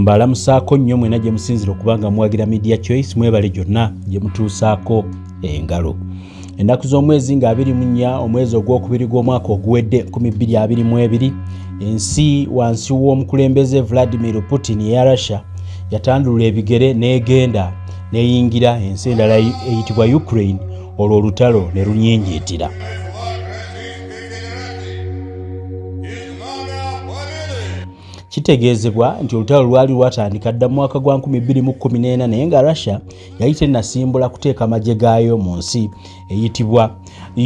mbalamusaako nnyo mwena gye musinzira okubanga muwagira Media Choice, mwebale gyonna gye mutuusaako engalo. Ennaku z'omwezi nga 24 omwezi ogwokubiri gw'omwaka oguwedde 2022, ensi wansi w'omukulembeze Vladimir Putin eya Russia yatandulula ebigere n'egenda n'eyingira ensi endala eyitibwa Ukraine, olwo olutalo ne lunyingiitira. Kitegeezebwa nti olutalo lwali lwatandika dda mu mwaka gwa 2014 naye nga Russia yali tennasimbula kuteeka amagye gaayo mu nsi eyitibwa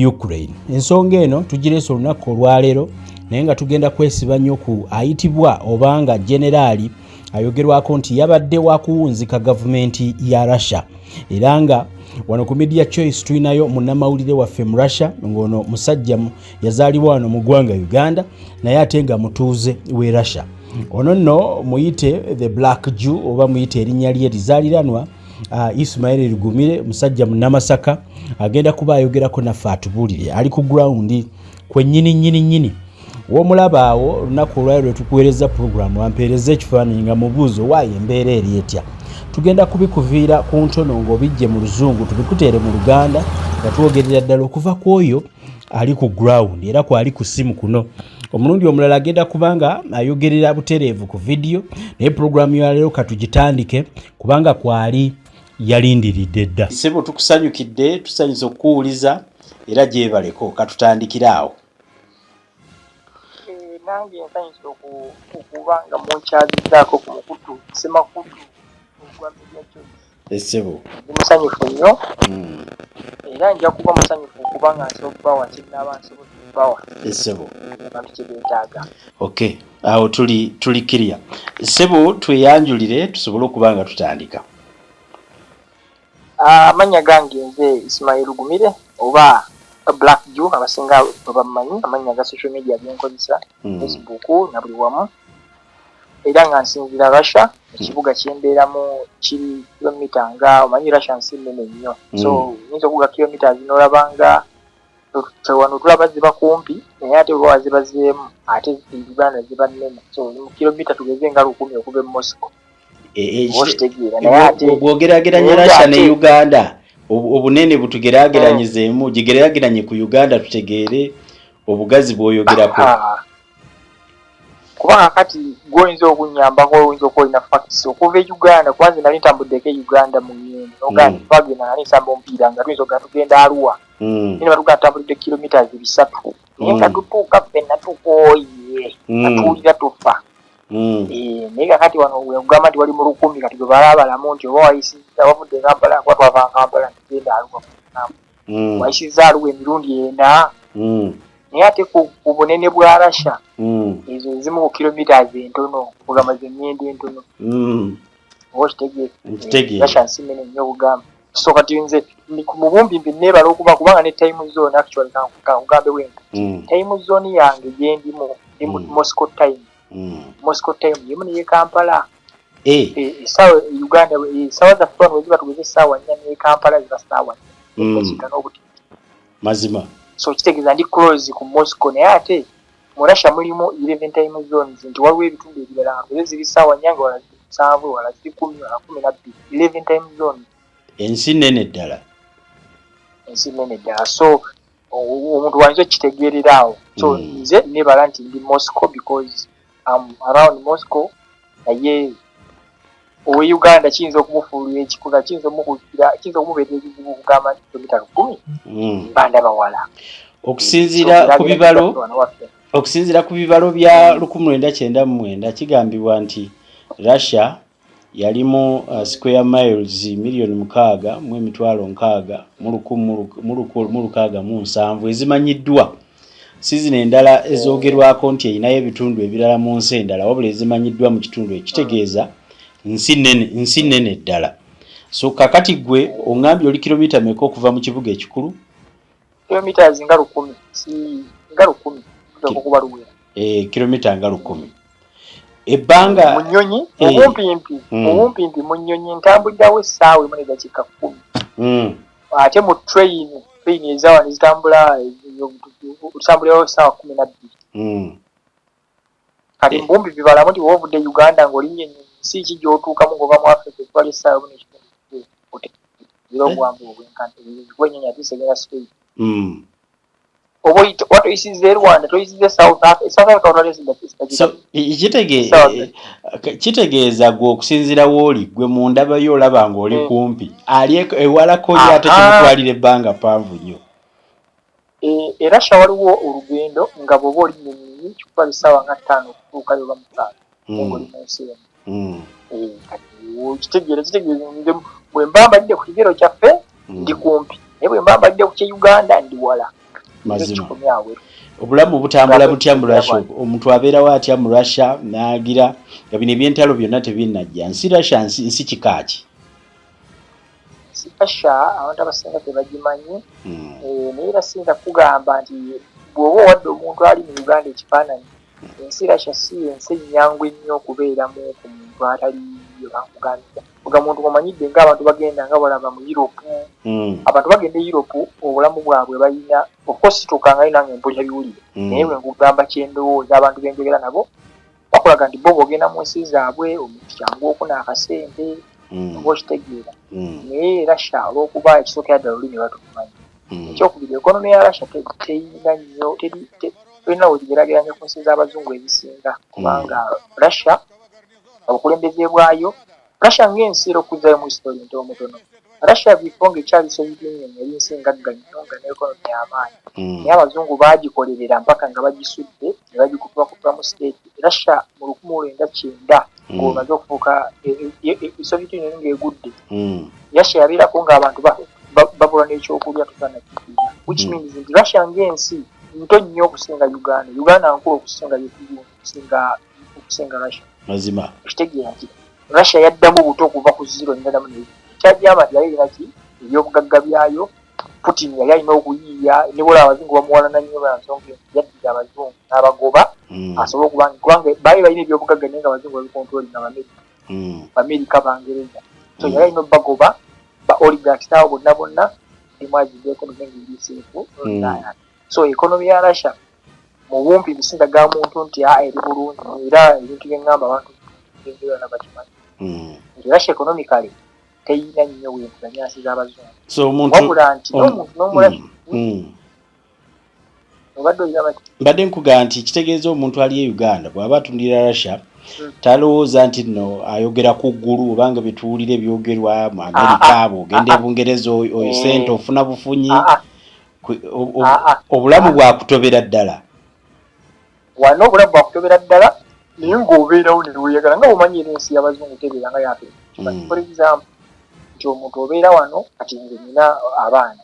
Ukraine. Ensonga eno tugireese olunaku olwaleero naye nga tugenda kwesiba nnyo ku ayitibwa obanga generaali ayogerwako nti yabadde wakuwunzika gavumenti ya Russia, era nga wano ku Media Choice tulinayo munnamawulire waffe mu Russia ng'ono musajja yazaalibwa wano mu ggwanga Uganda naye ate nga mutuuze w'e Russia. Ono nno muyite the Black Jew oba muyite erinnya lye lizaaliranwa Ligumire, musajja munnamasaka, agenda kuba ayogerako naffe atubuulire. Ali ku ground kwe nnyini w'omulaba awo olunaku olwaleero lwe tukuweereza puroguramu wampeereza ekifaananyi nga mubuuzo waayo embeera eri etya. Tugenda kubikuviira ku ntono ng'obijje mu Luzungu tubikuteere mu Luganda nga twogerera ddala okuva ku oyo ali ku ground era kwali ku ssimu kuno. Omulundi omulala agenda kubanga ayogerera butereevu ku video, naye puroguramu ya leero katugitandike kubanga kwali yalindiridde dda. Ssebo tukusanyukidde, tusanyusa okuwuliza era gyebaleko, katutandikira awo. Nange nsanyusa okubanga munkyazizaako ku Mukutu Semakutu ogwa Media Choice. Ssebo musanyufu nnyo era nja kuba musanyufu okubanga nsobawa kinaba nsobola okubawa ssebo abantu kye beetaaga. Okay, awo tuli clear. Ssebo tweyanjulire tusobole okubanga tutandika. Amanya gange nze Ismail Ligumire oba Black Jew abasinga babamanyi, amanya ga social media genkozesa Facebook na buli wamu, era nga nsinzira Russia ekibuga kyembeeramu kiri kilomita nga omanyi Russia nsi nnene nnyo, so nyinza okuga kilomita zinolabanga wano tulaba ziba kumpi naye ate olwa ziba zeemu ate Uganda ziba nnene, so kilomita tugeze nga 1000 okuva e M.I.S.O. Bwogerageranya Russia ne Uganda obunene butugerageranyizeemu gigeragiranye ku Uganda tutegeere obugazi bw'oyogerako. Kubanga kati goyinza okunyambako oyinza okolina facts okuva e Uganda, kwanza nali ntambuddeko e Uganda mu nnyendo ogandi twagenda nali nsamba omupiira nga tuyinza ogenda tugenda Arua nine batuga ntambulidde kilometers 3 naye nga tutuuka ffenna tukooye natuwulira tufa. Naye kakati wano wegamba nti wali mu 1000 kati gwe balabalamu nti oba wayisiza wavudde Kampala kuba twava Kampala ntugenda Arua wayisiza Arua emirundi 4 naye ate ku bunene bwa Russia ezo ezimu ku kilometers entono okugamba z'ennyendo entono okitegeera Russia nsi nnene nnyo okugamba. So kati nze mu bumpimpi neebala okuba kubanga ne time zone actually kankugambe wenka time zone yange gyendimu ndi mu Moscow time. Moscow time yemu ne Kampala essaawa Uganda essaawa zaffe wano weziba tugeze essaawa 4 ne Kampala ziba ssaawa 4 mazima. So kitegeeza ndi close ku Moscow naye ate mu Russia mulimu 11 time zones nti waliwo ebitundu ebirala nga ziri ssaawa 4 wala 7 wala 10 wala 12 11 time zones. Ensi nnene ddala. So omuntu wayinza okitegeerera awo. So nze neebala nti ndi Moscow because I'm around Moscow naye owe Uganda kiyinza okumufuulira ekikuga kiyinza okumubeera ekizibu okugamba nti kilomita 10 banda bawala. Okusinziira ku bibalo bya 1999 kigambibwa nti Russia yalimu square miles milioni 6,600,667 ezimanyiddwa. Sizina endala ezoogerwako nti eyinayo ebitundu ebirala mu nsi endala wabula ezimanyiddwa mu kitundu ekitegeeza nsi nnene ddala. So kakati gwe oŋŋambye oli kilomita meka okuva mu kibuga ekikulu? Kilomita nga 10 nga 10 okuba luwera. Kilomita nga 10. Ebbanga munyonyi obumpimpi munyonyi ntambulirawo essaawa emu n'eddakiika 10. Ate mu train ezawa nezitambula otambulirawo essaawa 12. Kati mbumbi bibalamu nti woovudde Uganda ng'olinnye si ki gy'otuukamu ng'ova mu Africa etwala essaawa emu n'ekitundu era obuwanvu obwenkante bwennyenya tisegera straight oba watoyisiza e Rwanda toyisiza South Africa so kitegeeza gwe okusinziira w'oli gwe mu ndaba yo olaba ng'oli kumpi ali ewalako ye ate kimutwalira ebbanga ppanvu nnyo. Era Russia waliwo olugendo nga bw'oba oli nnyonyi kikutwala essaawa nga 5 okutuukayo oba 6 ng'oli mu nsi eno. Kitegeeza bwe mba mbadde ku kigero kyaffe ndi kumpi naye bwe mba mbadde ku ky'Uganda ndi wala. Mazima obulamu butambula butya mu Russia? Omuntu abeerawo atya mu Russia n'agira nga bino ebyentalo byonna tebinnajja? Nsi Russia nsi kikaaki? Nsi Russia abantu abasinga tebagimanyi naye era sinza kugamba nti bw'oba owadde omuntu ali mu Uganda ekifaananyi ensi Russia si ensi ennyangu ennyo okubeeramu ku muntu atali bakugambira. Oga muntu omanyidde ng'abantu bagenda nga balaba mu Europe. Abantu bagenda e Europe obulamu bwabwe balina of course tukangayo nange mpulira biwulire naye bwe nkugamba kyendowooza abantu benjogera nabo bakulaga nti bo bw'ogenda mu nsi zaabwe omuntu kyangu okuna akasente oba okitegeera naye Russia olw'okuba ekisookera ddala olulimi batukumanyi. Ekyokubiri ekonomi ya Russia teyina nnyo tolina wekigeraageranya ku nsi z'abazungu ezisinga kubanga Russia obukulembeze bwayo Russia ng'ensi era okuzzayo mu history ntonotono Russia bifo ng'ekyali Soviet Union yali nsi ngaggannyo nga n'ekonomi y'amaanyi naye abazungu baagikolerera mpaka nga bagisudde ne bagikutubakutuba mu state. Russia mu 1990 ng'omaze okufuuka Soviet Union ng'egudde Russia yabeerako ng'abantu babula n'ekyokulya tutanakitiira which means nti Russia ng'ensi nto nnyo okusinga Uganda. Uganda nkulu okusinga Russia. Mazima ekitegeera nti Russia yaddamu buto okuva ku zero n'eddamu kyajjama nti yali naki ebyobugagga byayo. Putin yali alina okuyiiya ne bw'olaba abazungu bamuwalana nnyo lwa nsonga yaddira abazungu n'abagoba asobole kubanga baali balina ebyobugagga naye nga abazungu babikontrolinga Bamerica Bangereza. So yali alina obbagoba ba oligarchs abo bonna emwaziddeko n'engiriseefu. So ekonomi ya Russia mu bumpi bisinga ga muntu nti eri bulungi era ebintu bye ngamba abantu bengera bakimanyi. Russia economically teyina nnyo weempulanya nsi z'abazungu. So omuntu wabula nti n'omuntu n'omulashi obadde olina bati mbadde nkugamba nti kitegeeza omuntu ali e Uganda bw'aba atundira Russia talowooza nti nno ayogera ku ggulu obanga bituwulira ebyogerwa mu Amerika bw'ogenda e Bungereza oyo sente ofuna bufunyi obulamu bwakutobera ddala. Wano obulamu bwakutobera ddala naye ng'obeerawo ne weeyagala nga bw'omanyi era ensi y'abazungu tebeera nga yafe. For example nti omuntu obeera wano kati nze nina abaana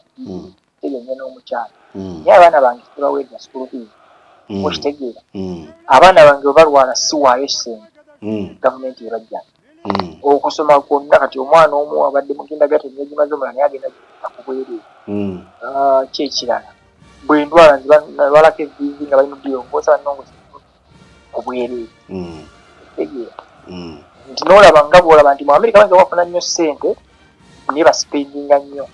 tegenye n'omukyala naye abaana bange tebaweereza school fees okitegeera abaana bange bwe balwala siwaayo ssente gavumenti ebajja okusoma kwonna kati omwana omu abadde mu kindagati emyezi maze omulala naye agenda akubwereere kyekirala bwe ndwala nbalako eviizi nga bali mu ddiyongoosa bannongosa kubwereere kitegeera nti n'olaba nga bw'olaba nti mu Amerika banza bafuna nnyo ssente naye basipendinga nnyo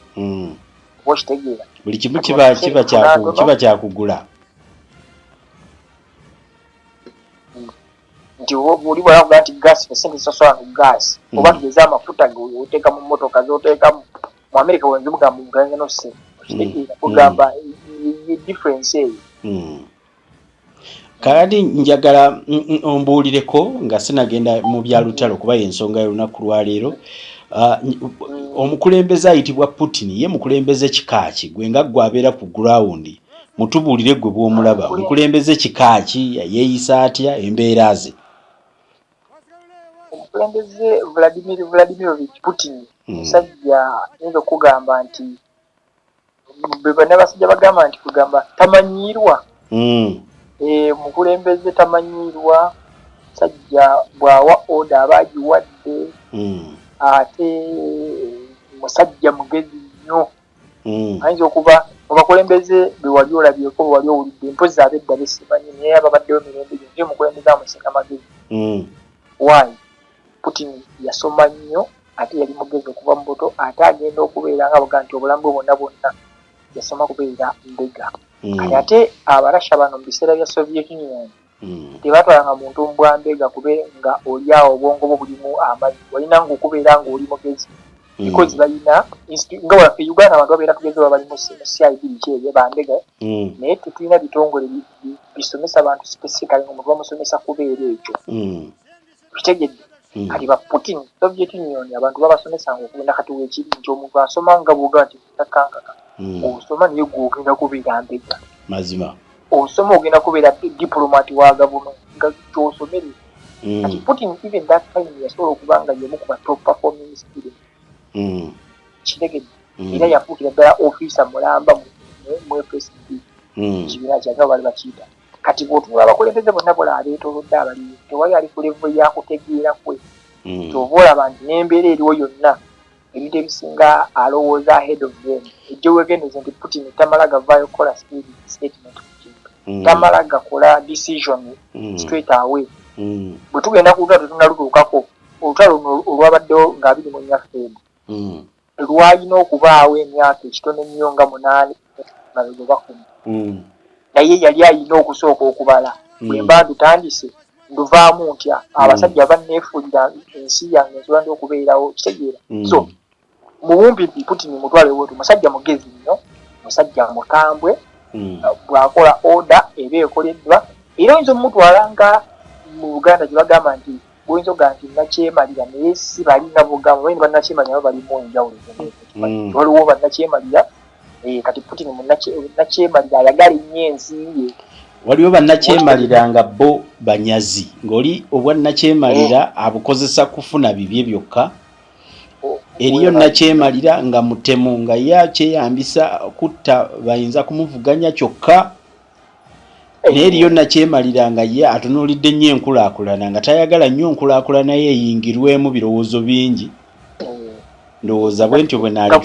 oba okitegeera buli kimu kiba kyakugula nti oli bw'alavuga nti gaasi esente zisasola ku gaasi oba tugeze amafuta oteeka mu mmotoka z'oteeka mu Amerika wenzimugamba omugalanze n'ossente okitegeera kugamba difference eyo. Kati njagala ombuulireko nga sinagenda mu bya lutalo kuba y'ensonga y'olunaku lwaleero. Omukulembeze ayitibwa Putin ye mukulembeze kikaaki gwe nga gwe abeera ku ground mutubuulire gwe bw'omulaba omukulembeze kikaaki yeeyisa atya embeera ze? Omukulembeze Vladimirovich Putin musajja ayinza okugamba nti n'abasajja bagamba nti kugamba tamanyiirwa. Mukulembeze tamanyiirwa sajja bw'awa oda abaagiwadde ate musajja mugezi nnyo ayinza okuba mu bakulembeze be wali olabyeko bwe wali owulidde mpozi ab'edda besimanyi naye ababaddewo emirembe gyo nti omukulembeze amusinga magezi. Why? Putin yasoma nnyo ate yali mugezi okuva mu buto ate agenda okubeera nga baga nti obulamu bwe bwonna yasoma kubeera mbega. Ate abarasha bano mu biseera bya Soviet Union tebatwalanga muntu mbwambega kubenga oli awo obwongo bwo bulimu amazzi walina ng'okubeera ng'oli mugezi because balina nga waffe Uganda abantu babeera tugeze bali mu CID kyebyo bandega naye tetulina bitongole bisomesa abantu specifically ng'omuntu bamusomesa kubeera ekyo kitegedde kati ba Putin Soviet Union abantu babasomesanga okugenda kati w'ekibi nti omuntu asoma nga bw'oga nti takankaka osoma niye gw'ogenda kubeera mbega mazima osoma ogenda kubeera diplomat wa gavumenti nga ky'osomere kati Putin even that time yasobola okuba nga y'omu ku ba top performing student kitegedde era yafuukira ddala officer mulamba mu FSB ekibiina kyagaba bali bakiyita kati bw'otunula abakulembeze bonna bola abeetoolodde abaliyo tewali ali ku level yakutegeera kwe ky'oba olaba nti n'embeera eriwo yonna ebintu ebisinga alowooza ahead of them ejjo wegendeze nti Putin tamala gavaayo kukola statement tamala gakola decision straight away bwe tugenda ku lutalo tetunalutuukako olutalo olwabaddewo nga 24 February lwalina okubaawo emyaka ekitono ennyo nga 8 oba 10 naye yali alina okusooka okubala bwe mba ndutandise nduvaamu ntya abasajja banneefulira ensi yange nsobola ndi okubeerawo kitegeera so mubumbi Putin mutwale wetu musajja mugezi nnyo musajja mukambwe bw'akola order eba ekoleddwa era oyinza omutwala nga mu Buganda gye bagamba nti bw'oyinza oga nti nakyemalira naye si balina bugamba bali bannakyemalira nabo balimu enjawulo waliwo bannakyemalira kati Putin munnakyemalira ayagala ennyo ensi ye waliwo bannakyemalira nga bo banyazi ng'oli obwannakyemalira abukozesa kufuna bibye byokka eriyo nakyemalira nga mutemu nga ye akyeyambisa kutta bayinza kumuvuganya kyokka naye eriyo nakyemalira nga ye atunuulidde nnyo enkulaakulana nga tayagala nnyo enkulaakulana ye eyingirwemu birowoozo bingi ndowooza bwe ntyo bwe naali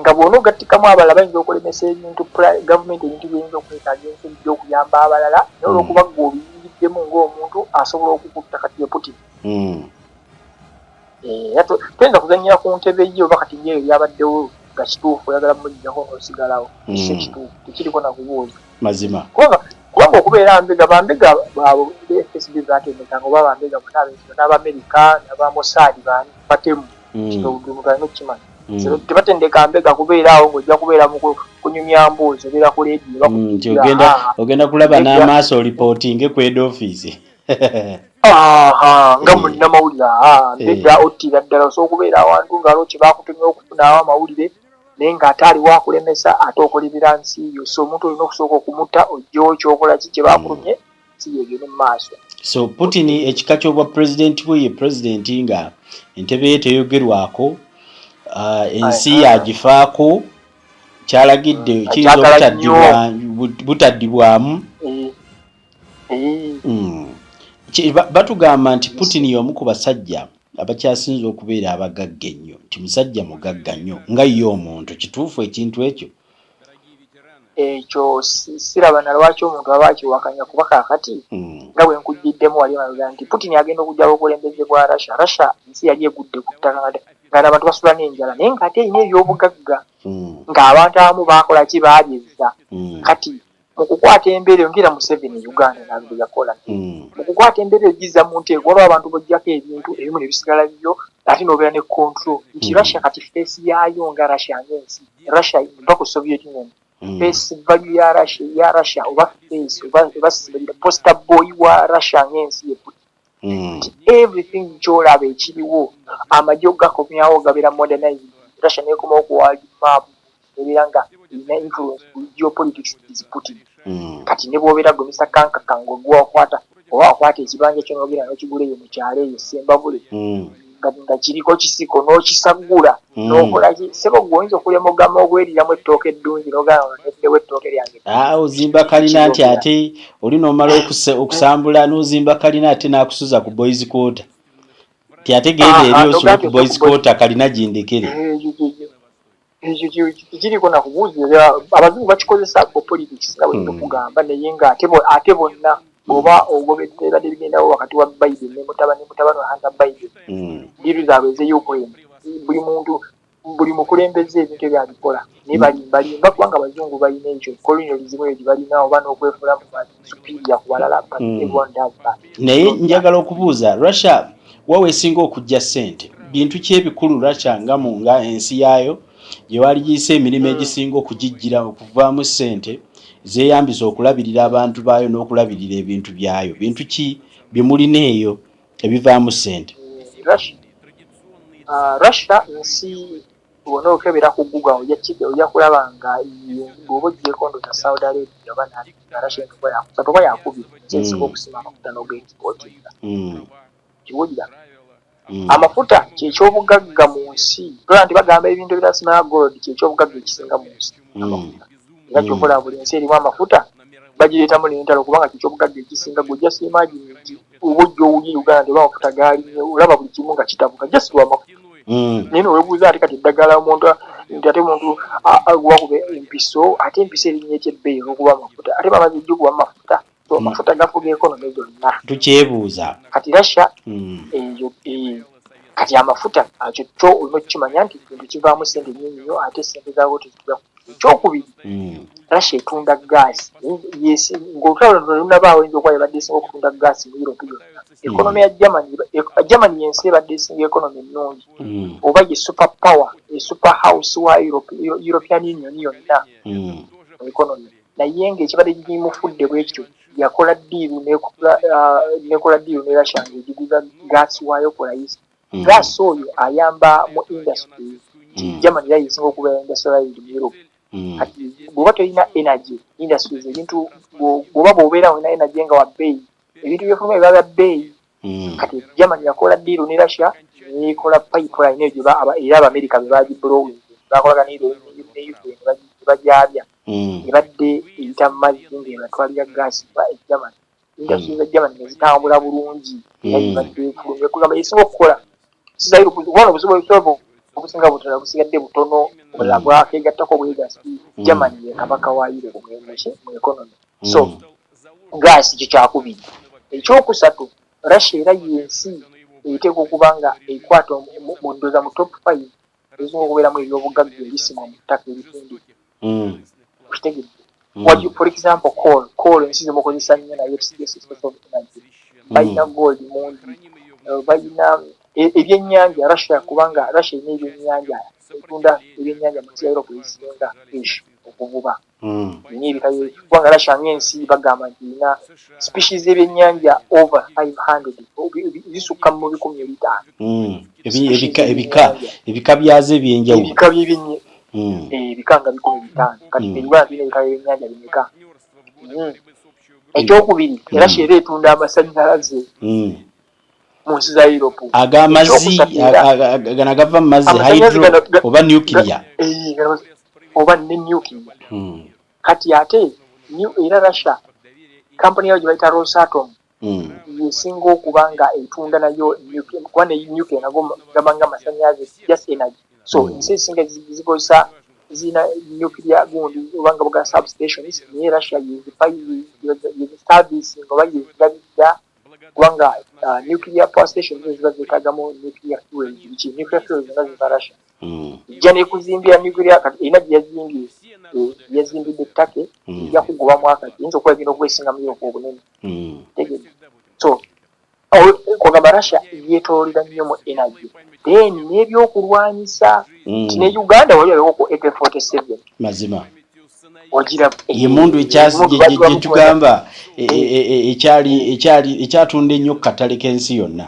nga bw'ona ogattikamu abalala bayinza okulemesa ebintu gavumenti ebintu byeyinza okwetaaga ensi okuyamba abalala naye olw'okuba gwe obiyingiddemu ng'omuntu asobola okukutta kati ye Putin tuyinza kuzanyira ku ntebe ye oba kati ye ebyabaddewo nga kituufu oyagala mujjako n'osigalawo ekyo kituufu tekiriko na kubuuza mazima kubanga okubeera mbega bambega baabo FSB zatendekanga oba bambega n'Abamerika n'Abamossad baani batemu kino buli muntu alina okukimanyi tebatendeka mbega kubeeraawo ng'ojja kubeera mu kunyumya mboozi obeera ku leediyo ogenda kulaba n'amaaso reporting ku head office nga munnamawulire mbega ottira ddala osobola okubeera awantu ng'aliwo kye baakutumya okufunaawo amawulire naye ng'ate aliwo akulemesa ate okolebera nsi yo so omuntu olina okusooka okumutta ojjawo kyokola ki kye baakutumye si yegende mu maaso so Putin ekika ky'obwa pulezidenti bwe ye pulezidenti nga entebe ye teyogerwako ensi yagifaako kyalagidde kiyinza butaddibwamu batugamba nti Putin y'omu ku basajja abakyasinze okubeera abagagga ennyo nti musajja mugagga nnyo nga ye omuntu kituufu ekintu ekyo ekyo siraba na lwaki omuntu aba akiwakanya kuba kaakati nga bwe nkujjiddemu wali mabega nti Putin agenda okujjawo obukulembeze bwa Russia ensi yali egudde ku ttaka nga n'abantu basula n'enjala naye ng'ate erina ebyobugagga ng'abantu abamu baakola ki baabyezza kati mu kukwata embeera yongera Museveni Uganda nabwe yakola mu kukwata embeera egizza mu nteeko waliwo abantu bojjako ebintu ebimu ne bisigala byo ate n'obeera ne control nti Russia kati face yaayo nga Russia ng'ensi Russia eva ku Soviet Union face value ya Russia oba face oba poster boy wa Russia ng'ensi ye everything kyolaba ekiriwo amajjo gakomyawo gabeera modernized Russia nekomawo ku world map ebeera nga ina influence ku geopolitics is Putin kati ne bw'obeera gwe Mr. Kankaka ng'ogwakwata oba wakwata ekibanja kyo n'ogenda n'okigula eyo mu kyalo eyo Sembabule nga kiriko kisiko n'okisagula n'okola ki sebo gw'oyinza okulema ogamba ogweriramu ettooke eddungi n'ogamba neddewo ettooke lyange ozimba kalina nti ate oli n'omala okusambula n'ozimba kalina ate n'akusuza ku boys quarter ti ate genda eri osula ku boys quarter kalina gindekere ekyo kiriko na kubuuzibwa abazungu bakikozesa ku politics nga bwe tukugamba naye nga ate bonna oba ogobedde ebadde bigendawo wakati wa Biden ne mutabani wa Hunter Biden diru zaabwe ez'Ukraine buli muntu buli mukulembeze ebintu ebyabikola naye balimba kubanga abazungu balina ekyo colonialism eyo balina oba n'okwefula mu superior ku balala naye njagala okubuuza Russia wawe esinga okujja ssente bintu kyebikulu Russia nga ensi yaayo gye wali giyise emirimu egisinga okugijjira okuvaamu ssente zeeyambisa okulabirira abantu baayo n'okulabirira ebintu byayo bintu ki bimulina eyo ebivaamu ssente Russia nsi wona okebera ku Google ojja kulaba nga bw'oba ogyeko ndoza Saudi Arabia oba Russia oba yakubira esinga okusima amafuta n'ogeexportinga kiwulira amafuta kyekyobugagga mu nsi tola nti bagamba ebintu ebirasimala gold kyekyobugagga ekisinga mu nsi amafuta era kyokola buli nsi erimu amafuta bagireetamu n'entalo kubanga kyekyobugagga ekisinga gojja siimagini nti oba ojja owulira Uganda teba amafuta gaaliyo olaba buli kimu nga kitabuka just lwa mafuta naye nowebuuza ate kati eddagala omuntu nti ate omuntu wakuba empiso ate empiso erinnya ekyebbeeyi olw'okuba amafuta ate bamaze ejjo okuba amafuta so amafuta gafuga ekonomi zonna tukyebuuza kati Russia eyo kati amafuta kyo olina okukimanya nti kintu kivaamu ssente nnyingi nnyo ate ssente zaawo tezijja ekyokubiri Russia etunda gaasi ng'olutalo lunabaawo oyinza okuba ebadde esinga okutunda gaasi mu Europe yonna ekonomi ya Germany yensi ebadde esinga ekonomi ennungi oba ye super power super house wa European Union yonna mu ekonomi naye ng'ekibadde gimufudde bwekityo yakola ddiiru nekola ddiiru ne Russia ng'egiguza gaasi waayo kolayisa gaasi oyo ayamba mu industry Germany era yesinga okubeera industrialized mu Europe kati bw'oba tolina energy industries ebintu bw'obeera olina energy nga wa bbeeyi ebintu byefuluma biba bya bbeeyi kati Germany yakola ddiiru ne Russia nekola pipeline eyo era Abamerika be bagiblowing bakolaga ne Ukraine bagyabya ebadde eyita mu mazzi ng'ebatwalira gaasi Germany industries za Germany nezitambula bulungi era ebadde efulumye kugamba yesinga okukola sizayiro kubona obusobozi obusinga butala busigadde butono obulala bwakegattako bwegasi Germany ye kabaka wa Europe mu economy so gaasi kyo kyakubiri ekyokusatu Russia era yensi eteeka okuba nga ekwata mu ndoza mu top 5 ezisobola okubeeramu ebyobugagga ebisimwa mu ttaka ebitundike okitegedde for example coal ensi zimukozesa nnyo naye balina gold mungi balina ebyennyanja Russia kubanga Russia ine ebyennyanja etunda ebyennyanja mu nsi ya Europe ezisinga fish okuvuba kubanga Russia ng'ensi bagamba nti ina species ebyennyanja over 500 zisukka mu 500 ebika byazo ebyenjawulo ebika nga 500 kati Uganda tulina ebika ebyennyanja bimeka ekyokubiri Russia era etunda amasannyalaze mu nsi za Europe ag'amazzi gana gava mu mazzi hydro oba nuclear oba ne nuclear kati ate era Russia company yayo gye bayita Rosatom yesinga okuba nga etunda nayo nuclear kuba ne nuclear nago gabanga amasannyalaze just energy so ensi ezisinga zikozesa zina nuclear gundi obanga buga substations naye Russia service oba yezigabidda kubanga nuclear power stations ziba zeetaagamu nuclear fuel nuclear fuel zonna ziva Russia ejja n'ekuzimbira nuclear kati erina gye yazimbidde ettake ejja kugoba mwaka eyinza okuba egenda okwesinga muyoko obunene tegedde so kwagamba Russia yeetoolera nnyo mu energy then n'ebyokulwanyisa kino Uganda wali aliko AK-47 mazima ogira emundu ekyatugamba ekyatunda ennyo ku katale k'ensi yonna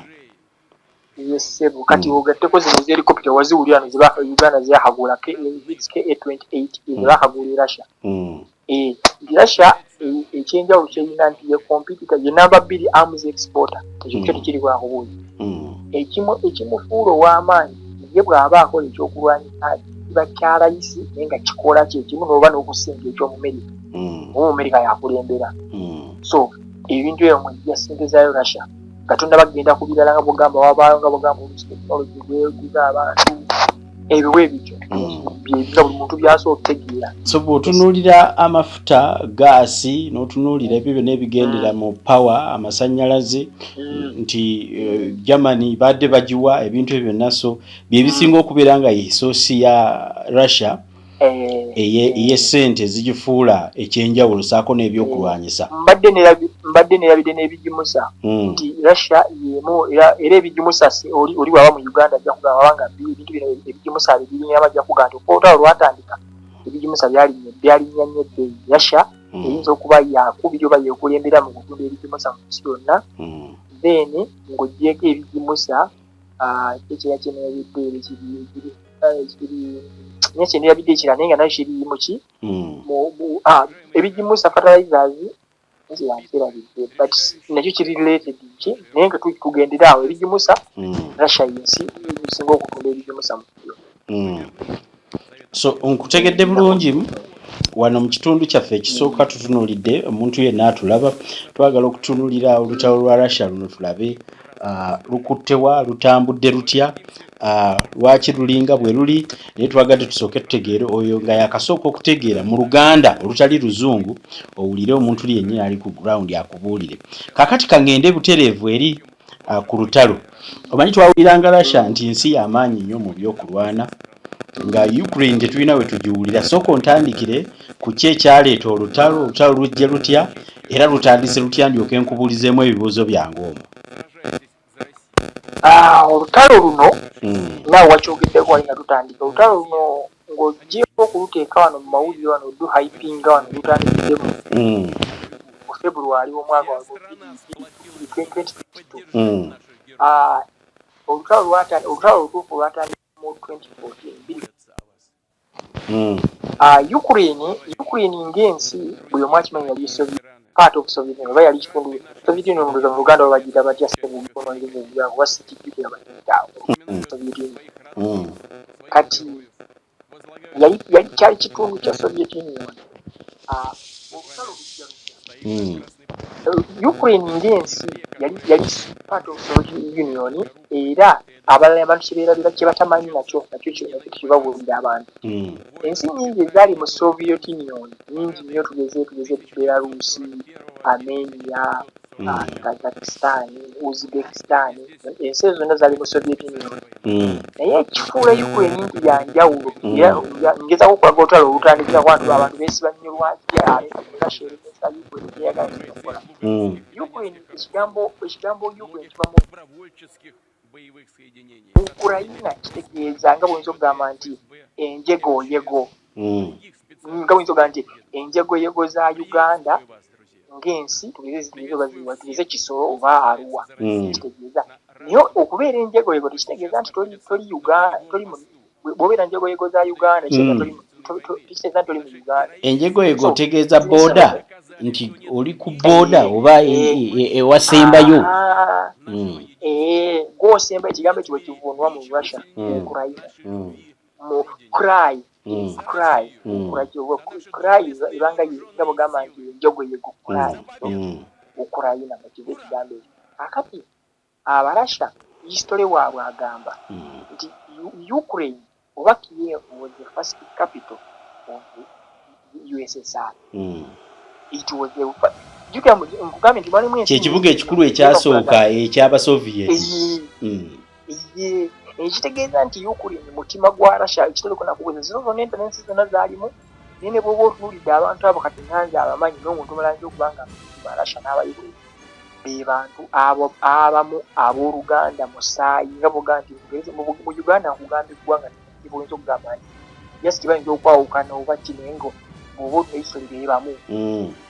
yesebo kati ogatteko zino helicopter waziwulira no ziba Uganda ziyahagula Ka-28 ezibahagula Russia Russia ekyenjawulo kyerina nti ye competitor ye number 2 arms exporter ekyo tekiri bwakubuuza ekimufuula ow'amaanyi ye bw'aba akola ekyokulwanyisa kiba kyalayisi naye nga kikola kyekimu n'oba n'okusinga ekyomumerika omumerika yakulembera so ebintu ebyo mwejja ssente zayo Russia Katonda bagenda ku birala nga bugamba wabaayo nga bugamba technology bweguza abantu ebiwe bityo nga buli muntu byasobola okutegeera. So bw'otunuulira amafuta gaasi n'otunuulira ebyo byonna ebigendera mu power amasannyalaze nti Germany badde bagiwa ebintu ebyo byonna so bye bisinga okubeera nga yesoosi ya Russia ey'essente zigifuula ekyenjawulo saako n'ebyokulwanyisa. Mbadde neerabidde n'ebigimusa nti Russia yemu era ebigimusa oli waba mu Uganda ajja kugamba nga ebintu bino ebigimusa bibiri abajja kugamba nti olutalo lwatandika ebigimusa byalinnya nnyo ebbeeyi. Russia eyinza okuba yakubiri oba yeekulembera mu kutunda ebigimusa mu nsi yonna then ng'oggyeko ebigimusa ekyeya kyeneerabidde naye kyeneerabidde ekirala naye nga nayo kiri mu ki ebigimusa fertilizers ekirabidde but nakyo kiri related ki naye nga tugendera awo ebigimusa Russia yensi esinga okutunda ebigimusa mu kyo. So nkutegedde bulungi wano mu kitundu kyaffe ekisooka tutunuulidde omuntu yenna atulaba twagala okutunuulira olutalo lwa Russia luno tulabe lukuttewa lutambudde lutya lwaki lulinga bwe luli naye twagadde tusooke tutegeere oyo nga yakasooka okutegeera mu Luganda olutali Luzungu owulire omuntu yennyini ali ku ground akubuulire. Kakati kangende butereevu eri ku lutalo. Omanyi twawuliranga Russia nti nsi y'amaanyi nnyo mu by'okulwana nga Ukraine tetulina we tugiwulira. Sooka ontandikire ku ki ekyaleeta olutalo lujje lutya era lutandise lutya ndyoke nkubuulizeemu ebibuuzo byange omwo. Olutalo luno naawe wakyogeddeko wali nga tutandika olutalo luno ng'oggyeko okuluteeka wano mu mawulire wano oddu hypinga wano lutandikiddemu mu February omwaka wa 2022. Olutalo lutuufu lwatandika mu 2014. Ukraine ng'ensi buli omu akimanyi yali part of Soviet Union oba yali kitundu Soviet Union mu Luganda babagida batya mukonoereza wasitijjukira bagidaawo Soviet Union kati yali kyali kitundu kya Soviet Union. Ukraine ng'ensi yali part of Soviet Union era abalala abantu kye batamanyi nakyo kibabuulira abantu. Ensi nyingi ezaali mu Soviet Union nyingi nnyo tugeze Belarus, Armenia, Kazakhstan, Uzbekistan, ensi ezo zonna zaali mu Soviet Union. Naye ekifuula Ukraine nti yanjawulo ngezaako okulaga olutalo olutandikira abantu beesiba nnyo lwaki Russia eremesa Ukraine kyeyagala okukola. Ukraine ekigambo Ukraine kiva mu Ukraine kitegeeza nga bw'oyinza okugamba nti enjegoyego nga bw'oyinza okugamba nti enjegoyego za Uganda ng'ensi tugeze Kisoro oba Arua kitegeeza. Naye okubeera enjegoyego tekitegeeza nti toli Uganda bw'obeera enjegoyego za Uganda tekitegeeza nti toli mu Uganda. Enjegoyego otegeeza booda nti oli ku booda oba ewasembayo. Gw'osemba ekigambo ekyo bwe kivuunwa mu Russia Ukraine mu cry ibanga nga bugamba nti enjogoyego cry Ukraine nga kiva ekigambo ekyo. Akati Abarussia history waabwe agamba nti Ukraine oba Kiev was the first capital of the USSR. It was the kyekibuga ekikulu ekyasooka eky'Abasovieti. Ekitegeeza nti Ukraine mutima gwa Russia ekitalo nakubuuza zino zonna ensi zonna zaalimu naye ne bw'oba otunuulidde abantu abo kati nganze abamanyi n'omuntu omulangira okubanga ba Russia n'Abayukraine be bantu abamu abooluganda musaayi nga bw'ogaa nti mu Uganda nkugamba eggwanga bw'oyinza okugamba nti just bayinza okwawukana oba kinengo bw'oba otunayisolera ebamu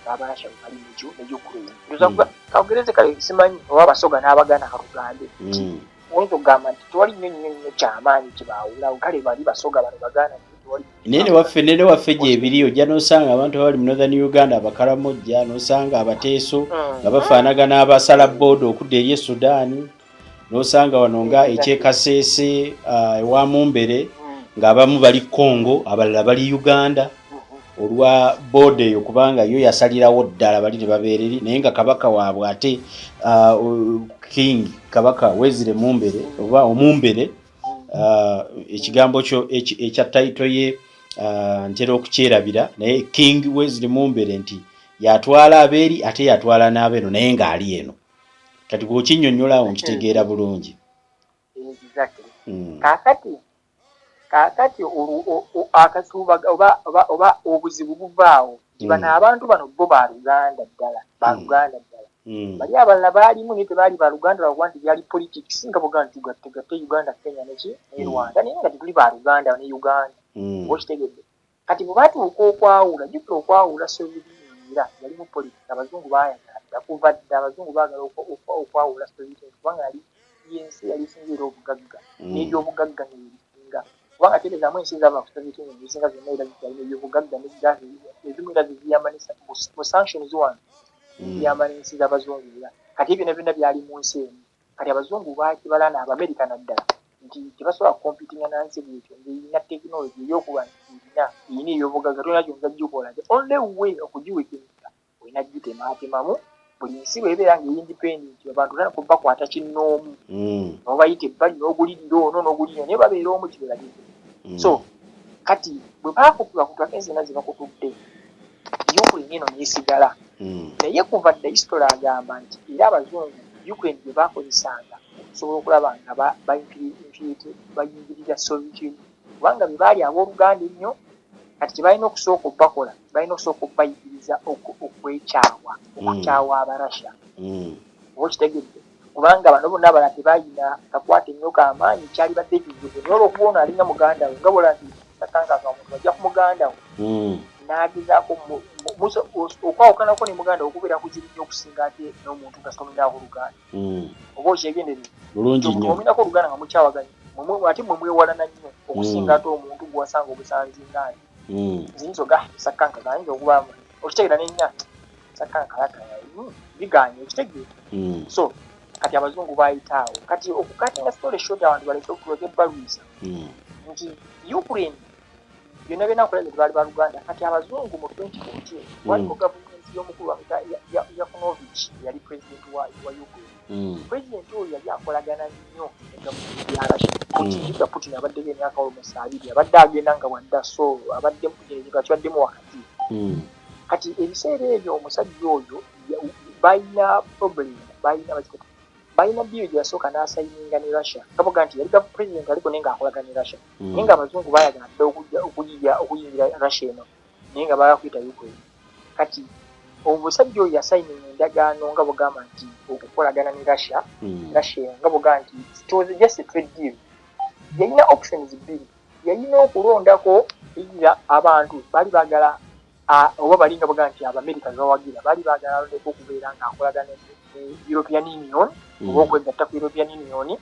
Abarussia bali ne Ukraine. Kaongereze kale simanyi oba Abasoga n'Abaganda kalugambe oyinza okugamba nti tewali nnyo kyamaanyi kyebaawulawo kale bali Basoga bano Baganda nene waffe gyebiri ojja n'osanga abantu abali mu Northern Uganda Abakaramojja n'osanga Abateeso nga bafaanagana abasala booda okudda eri Sudan n'osanga wano nga ekyekaseese ewa Mumbere ng'abamu bali Congo abalala bali Uganda olwa booda eyo kubanga yo yasalirawo ddala bali tebabeera eri naye nga kabaka waabwe ate King kabaka Wezire Mumbere oba Omumbere ekigambo kyo ekya title ye ntera okukyerabira naye King Wesley Mumbere nti yatwala abeeri ate yatwala n'abeeno naye ng'ali eno kati bw'okinnyonnyola awo nkitegeera bulungi. Kaakati akasuuba oba obuzibu buvaawo bano abantu bano bo baluganda ddala bali abalala baalimu naye tebaali baluganda lwakuba nti byali politics nga buganda tugatte Uganda Kenya ne Rwanda naye nga tetuli baluganda ne Uganda okitegedde kati bwe batuuka okwawula jjukira okwawula Soviet Union yali mu politics abazungu baayagala kuva dda abazungu baagala okwawula Soviet Union kubanga yali yensi yali isinzira obugagga n'ebyobugagga nebisinga kubanga terezamu ensi zaba ku Soviet Union ezisinga zonna era zitali ebyobugagga n'egazi ezimu era ziziyamba mu sanctions wano ziyamba n'ensi z'abazungu era kati ebyo byonna byali mu nsi emu kati abazungu baakibala n'Abamerika naddala nti tebasobola competinga nansi bwetyo ng'erina tekinologi ey'okuba erina ebyobugagga tolina kyonza gikola the only way okugiwikiriza olina gitemaatemamu buli nsi bw'ebeera ng'eyindependent abantu tana kubakwata kinnoomu obayita ebbali n'ogulirira ono n'ogulirira naye babeera omu kibeera gito so kati bwe baakutulakutula ensi zonna ze bakutudde Ukraine eno neesigala naye kuva dda history agamba nti era abazungu Ukraine gye baakozesanga okusobola okulaba nga bayingirira Soviet Union kubanga bwe baali abooluganda ennyo kati kye balina okusooka obbakola balina okusooka obbayigiriza okukyawa Abarasha oba okitegedde kubanga bano bonna abalala tebalina kakwata ennyo k'amaanyi kyali badde ekizibu naye olw'okuba ono alinga muganda we nga bola nti sakankaaka omuntu bajja ku muganda we n'agezaako okwawukanako ne muganda okubeera kuzibu nnyo okusinga ate n'omuntu nga sominako oluganda oba okyegendereza omuntu ominako oluganda nga mukyawaganye ate mwe mwewalana nnyo okusinga ate omuntu gwewasanga obusanzi ngaani ziyinza sakankaaka ayinza okubaamu okitegeera nennya sakankaaka biganye okitegeera so kati abazungu bayitaawo kati okukatinga story short abantu baleke okuloga ebbaluisa nti Ukraine byonna byonna nkola tebaali baluganda kati abazungu mu 2014 waliko gavumenti y'omukulu wa Yakunovich yali president wa Ukraine president oyo yali akolagana nnyo ne gavumenti ya Russia Putin abaddeko emyaka almost 2 abadde agenda nga wadda so abadde kibaddemu wakati kati ebiseera ebyo omusajja oyo balina problem balina biyo gye yasooka n'asayininga ne Russia kaboga nti yali president aliko naye ng'akolaga ne Russia naye nga abazungu baayagala dda okuyingira Russia eno naye nga baakuyita Ukraine kati omusajja oyo yasayininga endagaano nga bugamba nti okukolagana ne Russia nga bugamba nti it was just a trade deal yalina options bbiri yalina okulondako abantu baali baagala oba balinga bugamba nti Abamerika bawagira baali baagala alondeko okubeera ng'akolagana ne European Union oba okwegatta ku European Union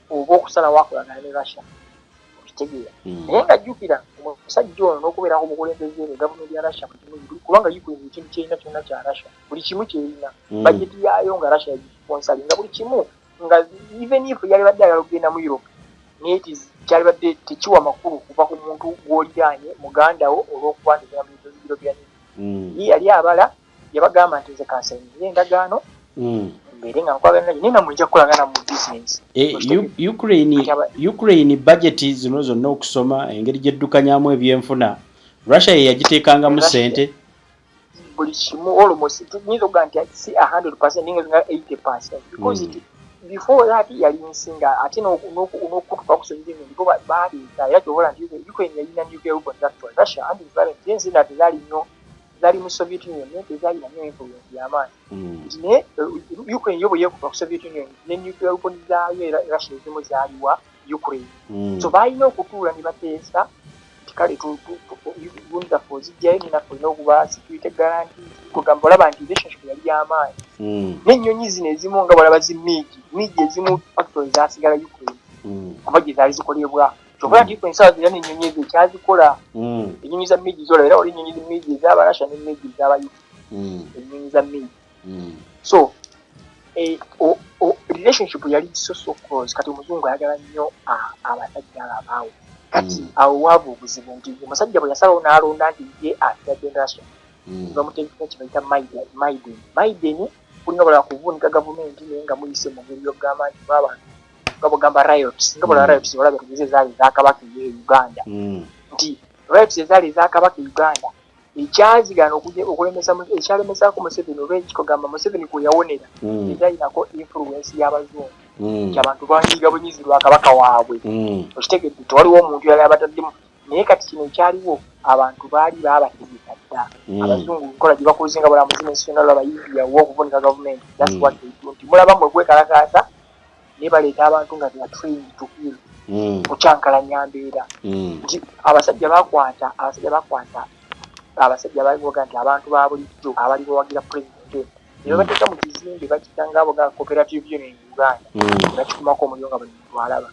oba okusalawo akolagana ne Russia okitegeera naye nga jjukira omusajja ono n'okubeerako obukulembeze ne gavumenti ya Russia kubanga Ukraine ekintu kyerina kyonna kya Russia buli kimu kyerina bajeti yaayo nga Russia yagisponsalinga buli kimu nga even if yali badde ayagala okugenda mu Europe naye kyali badde tekiwa makulu kuva ku muntu gw'oliraanye muganda wo olw'okuba nti genda mu European Union ye yali abala yabagamba nti nze kansayinire endagaano mbeere nga nkwagana naye naye namwe nja kukolagana mu business Ukraine budget zino zonna okusoma engeri gy'eddukanyamu ebyenfuna Russia ye yagiteekangamu ssente buli kimu almost tuyinza okugaa nti si 100% ninga nga 80% because before that yali nsinga ate n'okutuka kusomiza ebintu bo baaleeta era kyobola nti Ukraine yalina nuclear weapons factory Russia and ensi endala tezaali nnyo zaali mu Soviet Union naye tezaalina nnyo influence y'amaanyi naye Ukraine yo bwe yeekufa ku Soviet Union ne nuclear weapons zaayo era Russia ezimu zaaliwa Ukraine so baalina okutuula ne bateesa nti kale UNITAFO zijjayo ninaffe olina okuba security guarantee kugamba olaba nti relationship yali y'amaanyi n'ennyonyi zino ezimu nga balaba zimmigi ezimu factory zaasigala Ukraine kuba gye zaali zikolebwa kyobola nti Ukraine sawa zira n'ennyonyi ezo ekyazikola ennyonyi za mmigi zola era oli ennyonyi z'emmigi ez'aba Russia n'emmigi ez'aba Ukraine ennyonyi za mmigi so relationship yali so close kati omuzungu ayagala nnyo abasajja abaawo kati awo waava obuzibu nti omusajja bwe yasalawo n'alonda nti ye atadde Russia bamutegeka kibayita Maiden kulinga balala kuvuunika gavumenti naye nga muyise mu ngeri y'okugamba nti abantu gamba riots ngabo riots wala bizize zali zakabaka Uganda nti riots ezali zakabaka Uganda ekyazi gano okulemesa ekyalemesa ku Museveni obenchi kugamba Museveni ku yawonera ezali nako influence y'abazungu ky'abantu banyiga bunyizi lwa kabaka waabwe okitegedde tewaliwo omuntu yali abataddemu naye kati kino ekyaliwo abantu baali babategeka dda abazungu nkola gye bakozinga bulamuzi n'ensonga lw'abayimbi w'okuvunika gavumenti that's what they do nti mulaba mmwe gwekalakaasa ne baleeta abantu nga they are trained to kill okyankalanya mbeera nti abasajja bakwata abasajja baliwoga nti abantu ba bulijjo abali bawagira pulezidenti ne bateeka mu kizimbe bakitanga abo ga cooperative union in Uganda bakikumako omuliro nga buli muntu alaba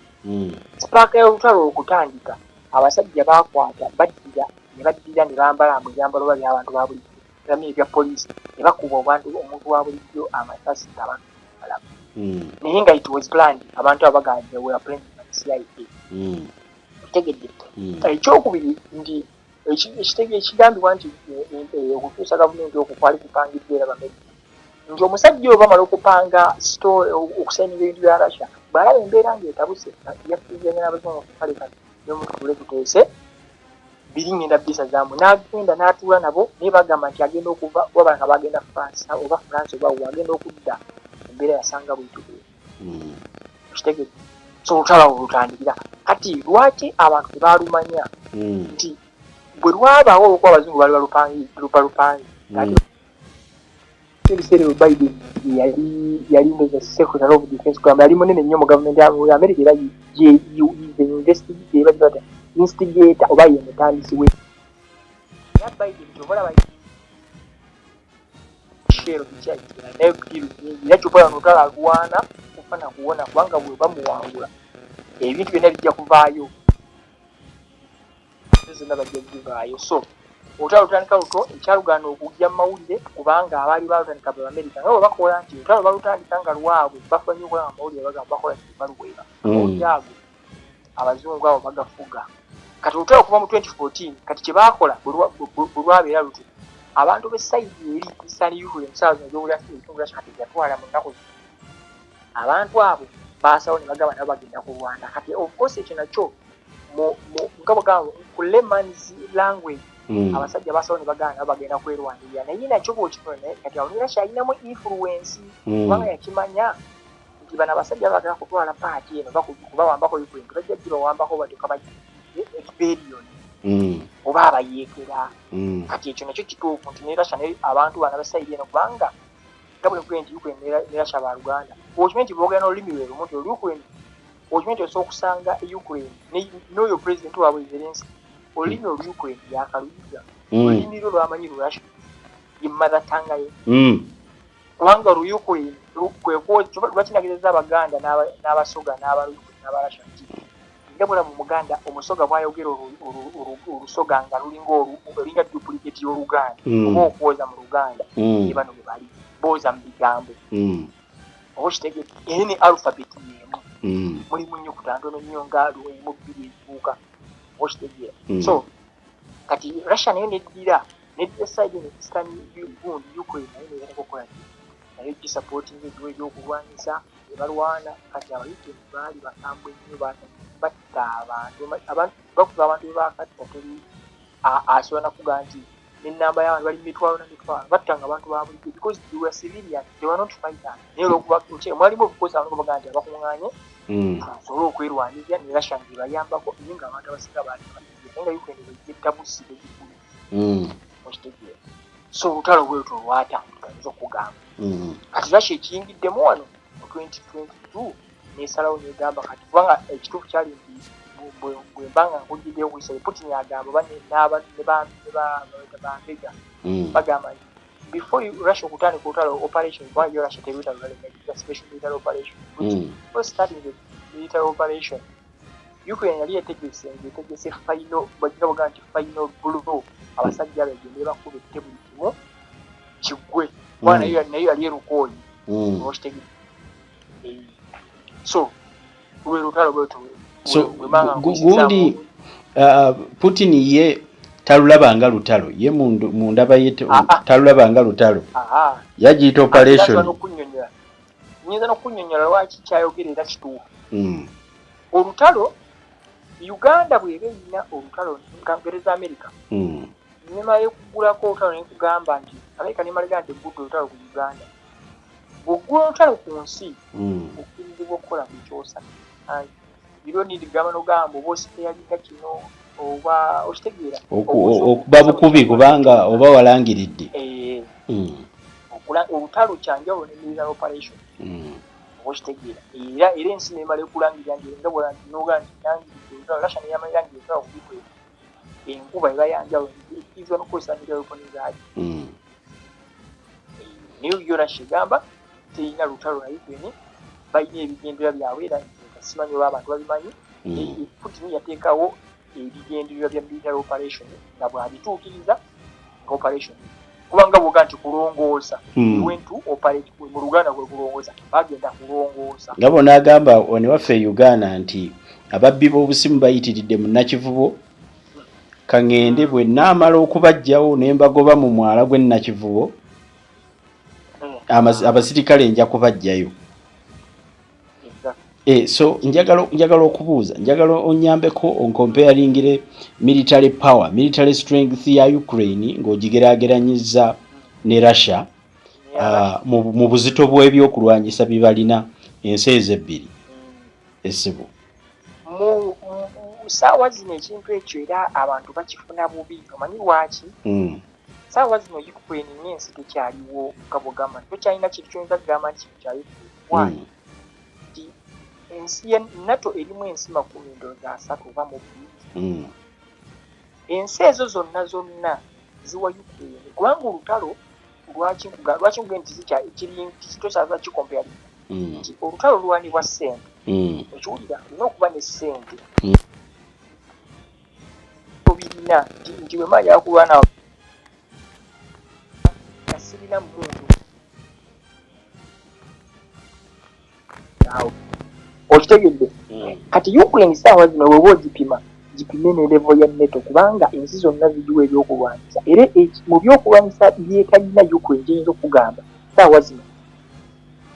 sipaaka y'olutalo okutandika abasajja bakwata baddira ne bambala ebyambalo by'abantu ba bulijjo era ebya poliisi ne bakuba omuntu wa bulijjo amasasi abantu balaba naye nga it was planned abantu abaganja were planned by CIA tegedde ekyokubiri ndi ekigambibwa nti okutuusa gavumenti okukwali kupangidde era bamedi nti omusajja oba amala okupanga okusayinira ebintu bya Russia bw'alaba embeera ng'etabuse yafiizanya n'abazungu kale kati n'omutule tuteese biringenda bisa zaamu n'agenda n'atuula nabo naye bagamba nti agenda okuva waba nga bagenda France oba agenda okudda embeera yasanga bwetubire kitegedde so olutalo olutandikira kati lwaki abantu tebaalumanya nti bwe lwabawo olwokuba abazungu baali balupangi ebiseera Biden yali the Secretary of Defense kugamba yali munene nnyo mu gavumenti ya America era instigator oba ye mutandisi we ya Biden tobalaba shero kikyakira naye yakyukola notala alwana kufana kuwona kubanga bwe bamuwangula ebintu byonna bijja kuvaayo zonna bajja kuvaayo so olutalo lutandika luto ekyalugana okujja mu mawulire kubanga abaali balutandika mu America nabo bakola nti olutalo balutandika nga lwabwe bafa nnyo okulaba amawulire bagamba bakola baluweera amawulire ago abazungu abo bagafuga kati olutalo kuva mu 2014 kati kye baakola bwe lwabeera luti abantu b'essayidi eri Eastern Ukraine ensaawa zino gy'obulasi ebitundu bya kati yatwala mu nnaku zino abantu abo baasawo ne bagamba nabo bagenda kulwana kati of course ekyo nakyo ku layman's language abasajja basawo ne bagamba nabo bagenda kwerwanirira naye nakyo bw'okifuna kati Russia alinamu influence kubanga yakimanya nti bano abasajja bagala kutwala paati eno kubawambako Ukraine bajja gibawambako badduka ekiberioni oba abayeekera kati ekyo nakyo kituufu nti ne Russia ne abantu bano abasayidi eno kubanga nga bwe nti Ukraine ne Russia baluganda okimanyi nti boogera n'olulimi lwe lumu nti Ukraine okimanyi nti osobola okusanga Ukraine n'oyo president waabwe Zelensky olulimi Ukraine yakaluyiga olulimi lwo lwamanyi lu Russia ye mother tongue ye kubanga Ukraine lwakinagiriza Abaganda n'Abasoga n'Abarussia nti nga bwera mu Muganda omusoga bwayogera olusoga nga lulinga duplicate y'Oluganda oba okwoza mu Luganda ye bano bwe bali booza mu bigambo oba kitegete era ne alphabet y'emu mulimu nnyukuta ntono nnyo nga lwemu bbiri ezibuuka oba kitegeera so kati Russia nayo neddira side ne Eastern Ukraine nayo neerako okukola nayo gisupporting ebiwa ebyokulwanyisa ne balwana kati abayite baali bakambwe nnyo batta abantu bakuba abantu bebakati teri asobola nakugamba nti n'ennamba y'abantu bali mitwalo na mitwalo battanga abantu ba bulijjo because they were civilians they were not fighters naye olwokuba mwalimu obukozi abantu baga nti abakuŋŋaanye tusobole okwerwanirira ne Russia ngebayambako naye ng'abantu abasinga baali naye nga Ukraine bejjetabusi begikulu okitegeera so olutalo bwetwo lwatandika nza okugamba kati Russia ekiyingiddemu wano mu 2022 nesalawo negamba kati kubanga ekituufu kyali nti bwe mbanga nkujjiddeyo okuyisale Putin agamba bambega bagamba nti before Russia okutandika olutalo operation kubanga yo Russia terutalo special military operation before starting the military operation Ukraine yali etegese final bagamba nti final blow abasajja bagende bakuba ettemu likimu kiggwe kubanga nayo yali erukooyi okitegeera so lwe lutalo bwetwo gundi Putin ye talulabanga lutalo ye mundaba ye talulabanga lutalo yagiyita operation nyinza n'okunnyonnyola lwaki kyayogerera kituufu olutalo Uganda bw'eba erina olutalo nkangereza America nemala ekugulako olutalo nekugamba nti America nemalaga nti eggudde olutalo ku Uganda bw'oggula olutalo ku nsi okkirizibwa okukola buli ky'osa biro ndigamba nogamba oba osipeyaliga kino oba okitegeera okuba bukubi kubanga oba walangiridde olutalo kyanjawulo ne military operation oba okitegeera era ensi nemala ekulangirira nga bwolanoga nti nangiridde olutalo Russia neyamalirangirira olutalo kubikwe enkuba eba yanjawulo ekkirizibwa n'okukozesa military weapons zaayo naye yo Russia egamba terina lutalo na Ukraine balina ebigendererwa byabwe era simanyi oba abantu babimanyi Putin yateekawo ebigendererwa bya military operation nga bwabituukiriza nga operation kubanga bwoga nti kulongoosa went to operate mu Luganda kwe kulongoosa bagenda kulongoosa nga bona agamba one waffe Uganda nti ababbi b'obusimu bayitiridde mu Nakivubo kaŋŋende bwe naamala okubajjawo ne mbagoba mu mwala gwe Nakivubo abasirikale nja kubajjayo so njagala okubuuza njagala onyambeko oncomparingire military power military strength ya Ukraine ng'ogigeraageranyiza ne Russia mu buzito bw'ebyokulwanyisa bibalina ensi ezo ebbiri esibu mu ssaawa zino ekintu ekyo era abantu bakifuna bubi omanyi lwaki ssaawa zino Ukraine n'ensi tekyaliwo nga bw'ogamba nti tokyalina kintu kyoyinza kugamba nti kintu kyayo waki ensi ya NATO erimu ensi 30 oba mu bbiri ensi ezo zonna ziwa Ukraine kubanga olutalo lwaki nkugambye nti kitosaaza kikompera nti olutalo luwanibwa ssente ekiwulira olina okuba ne ssente obirina nti bwe mala yakulwana sirina muntu okitegedde kati Ukraine ssaawa zino weoba ogipime ne level ya NATO kubanga ensi zonna zigiwa ebyokulwanyisa era mu byokulwanyisa byetalina Ukraine gyeyinza okugamba ssaawa zino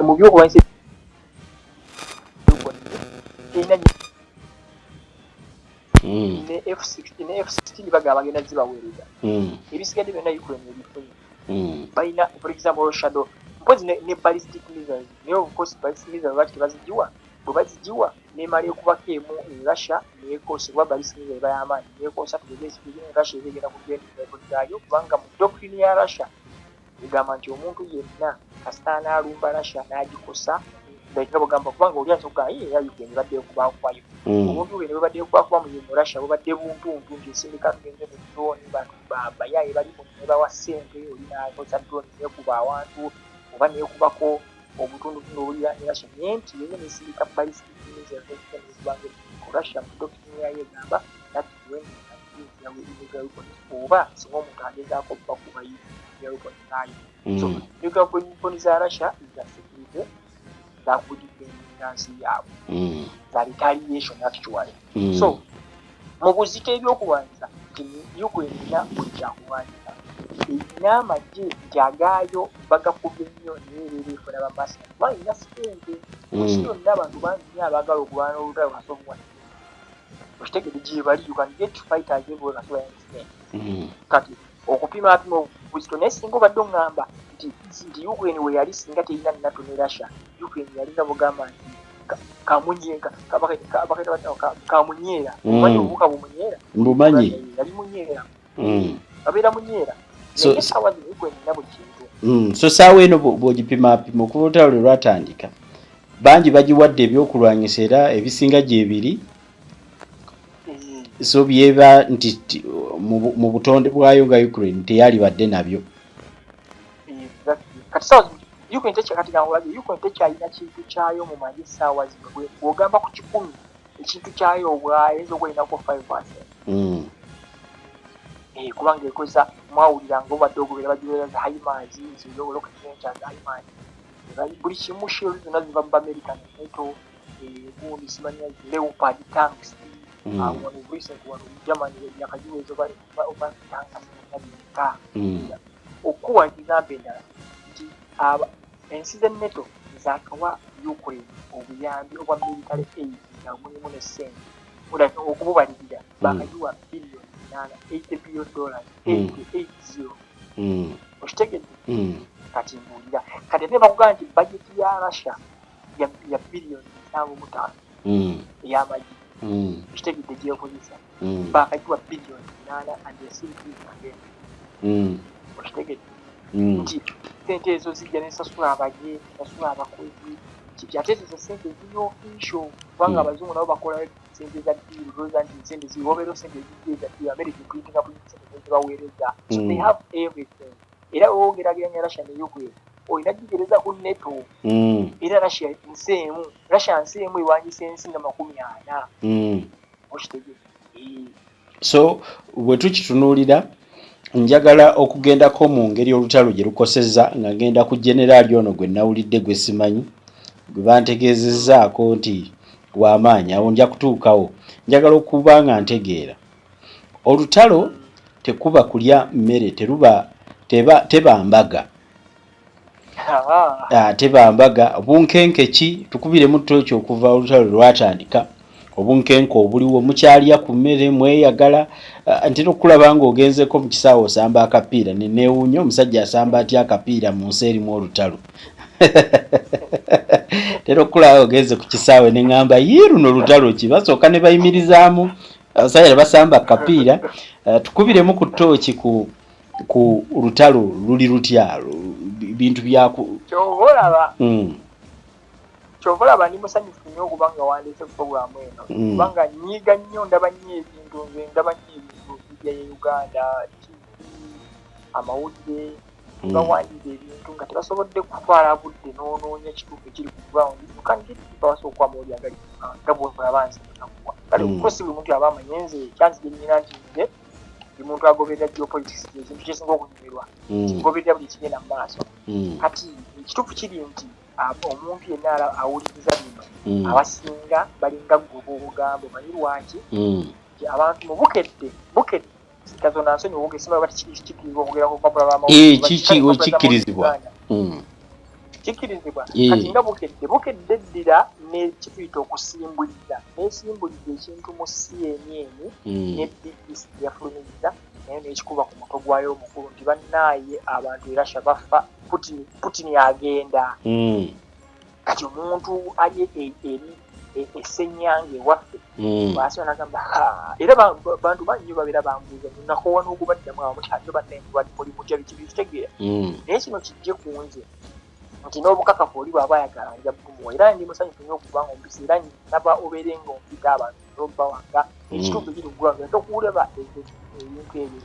mu byokulwanyisa terina ne F-16 bagamba bagenda zibaweereza ebisigadde byonna Ukraine ebifunye balina for example shadow mpozi ne ballistic missiles naye of course ballistic missiles lwaki tebazigiwa bwe bazigiwa nemala ekubako emu Russia neyekosa kuba ballistic missile bayamaanyi neyekosa tugeze Russia ebegenda kugenda kubanga mu doctrine ya Russia egamba nti omuntu yenna kasitaana alumba Russia n'agikosa nga bagamba kubanga oli ayinza okugamba ya Ukraine badde okubakwayo omuntu bwe badde okubakuba mu Russia babadde buntuntu nti esindika tugenze mu drone bayaye bali mu nebawa ssente oli n'akosa drone nekuba awantu oba nekubako obutundutundu obulira Russia naye nti yenna nesindika ballistic missiles ezibanga Russia mu doctrine yayo egamba oba singa omuntu agezaako okubakuba yayo so weapons za Russia za security za kudifendansi yaabwe za retaliation actually so mu buzito ebyokulwanyisa Ukraine erina bwekyakulwanyisa erina amagye nti agaayo bagakubye nnyo neerera efuna bamasa kuba erina sente ensi yonna abantu bangi nnyo abaagala okulwana olutalo basobola okitegedde gye bali you can get fighters everywhere basobola sente kati okupima obuzito naye singa obadde oŋŋamba nti Ukraine we yali singa terina NATO ne Russia Ukraine yalina bugamba nti kamunyeera omanyi obuka bumunyeera mbumanyi yali munyeera abeera munyeera ssaawa zino Ukraine erina buli kintu so ssaawa eno bw'ogipimapima okuva olutalo lwe lwatandika bangi bagiwadde ebyokulwanyisa era ebisinga gyebiri so byeba nti mu butonde bwayo nga Ukraine teyalibadde nabyo kati ssaawa zino Ukraine tekyalina kintu kyayo mu magye ssaawa zino bw'ogamba ku 10 ekintu kyayo bwayinza okwelinako 5% kubanga ekozesa mwawulira nga obadde ogoberera bagiweereza HIMARS buli kimu shield zonna ziva mu America NATO gundi simanya Leopard tanks wano recent wano Germany yakagiweeza oba tanks okuwa example endala nti ensi ze NATO zakawa Ukraine obuyambi obwa military aid nga mulimu ne ssente okububalirira bakayiwa billion 80 billion dollars 80 okitegedde kati mbuulira kati ate bakugamba nti bajeti ya Russia ya billion 75 ey'amagi okitegedde gyekozesa bakayiwa billion 8 and yasimpiriza agenda okitegedde nti sente ezo zijja nesasula abajje nesasula abakozi kiti ate ezo sente ziri official kubanga abazungu nabo bakola sente za ddiiru roza nti sente ziwobeero sente zijja za ddiiru America printinga sente zibaweereza so they have everything era woogeraganya Russia ne Ukraine olina jigereza ku NATO era Russia nseemu ewanjisa ensi nga 40 okitegedde so bwe tukitunuulira njagala okugendako mu ngeri olutalo gye lukosezza nga ngenda ku generaali ono gwe nawulidde gwe simanyi gwe bantegeezezzaako nti w'amaanyi awo nja kutuukawo njagala okuba nga ntegeera olutalo tekuba kulya mmere teba mbaga teba mbaga bunkenke ki tukubiremu tooki okuva olutalo lwatandika obunkenke obuliwo mukyalya ku mmere mweyagala ntera okulaba nga ogenzeko mu kisaawe osamba akapiira neneewuunya omusajja asamba atya akapiira mu nsi erimu olutalo tera okulaba ogenze ku kisaawe ne ŋŋamba ye luno olutalo ki basooka ne bayimirizaamu abasajja ne basamba akapiira tukubiremu ku ttooki ku lutalo luli lutya bintu byaku kyova olaba ndi musanyufu nnyo okubanga wandiise puroguramu eno kubanga nyiga nnyo ndaba nnyo ebintu bya Uganda amawulire bawandiika ebintu nga tebasobodde kutwala budde n'onoonya ekituufu ekiri ku ground babasobola okwamu oli agali nga bwolaba nsinakakuwa kale kukosi buli muntu aba amanyenze kyansi gye nnina nti nze ndi muntu agoberera geopolitics ekintu kyesinga okunyumirwa kigoberera buli kigenda mu maaso kati ekituufu kiri nti omuntu yenna awuliriza bino abasinga balinga gwobobugambo manyi lwaki abantu mu bukedde kazona nsonyi obugesima batikikirizibwa okugerako kupapula kikkirizibwa kati nga bukedde ddira nekituyita okusimbuliza nesimbuliza ekintu mu CNN ne BBC yafulumiriza naye nekikuba ku mutwe gwayo omukulu nti bannaaye abantu era shabafa Putin agenda kati omuntu ali eri essenyange waffe baasaba nagamba era bantu bangi babeera bambuuza nakowa n'okubaddamu abamu ate bannayemuli mutya bikibikitegeera naye kino kijje ku nze nti n'obukakafu oli bw'aba ayagala nja bumuwa era ndi musanyufu nnyo okuba nga ompisa era naba obeere nga ompita abantu n'obba wanga ekituufu ekiri ggulanga ate okulaba ebintu ebyo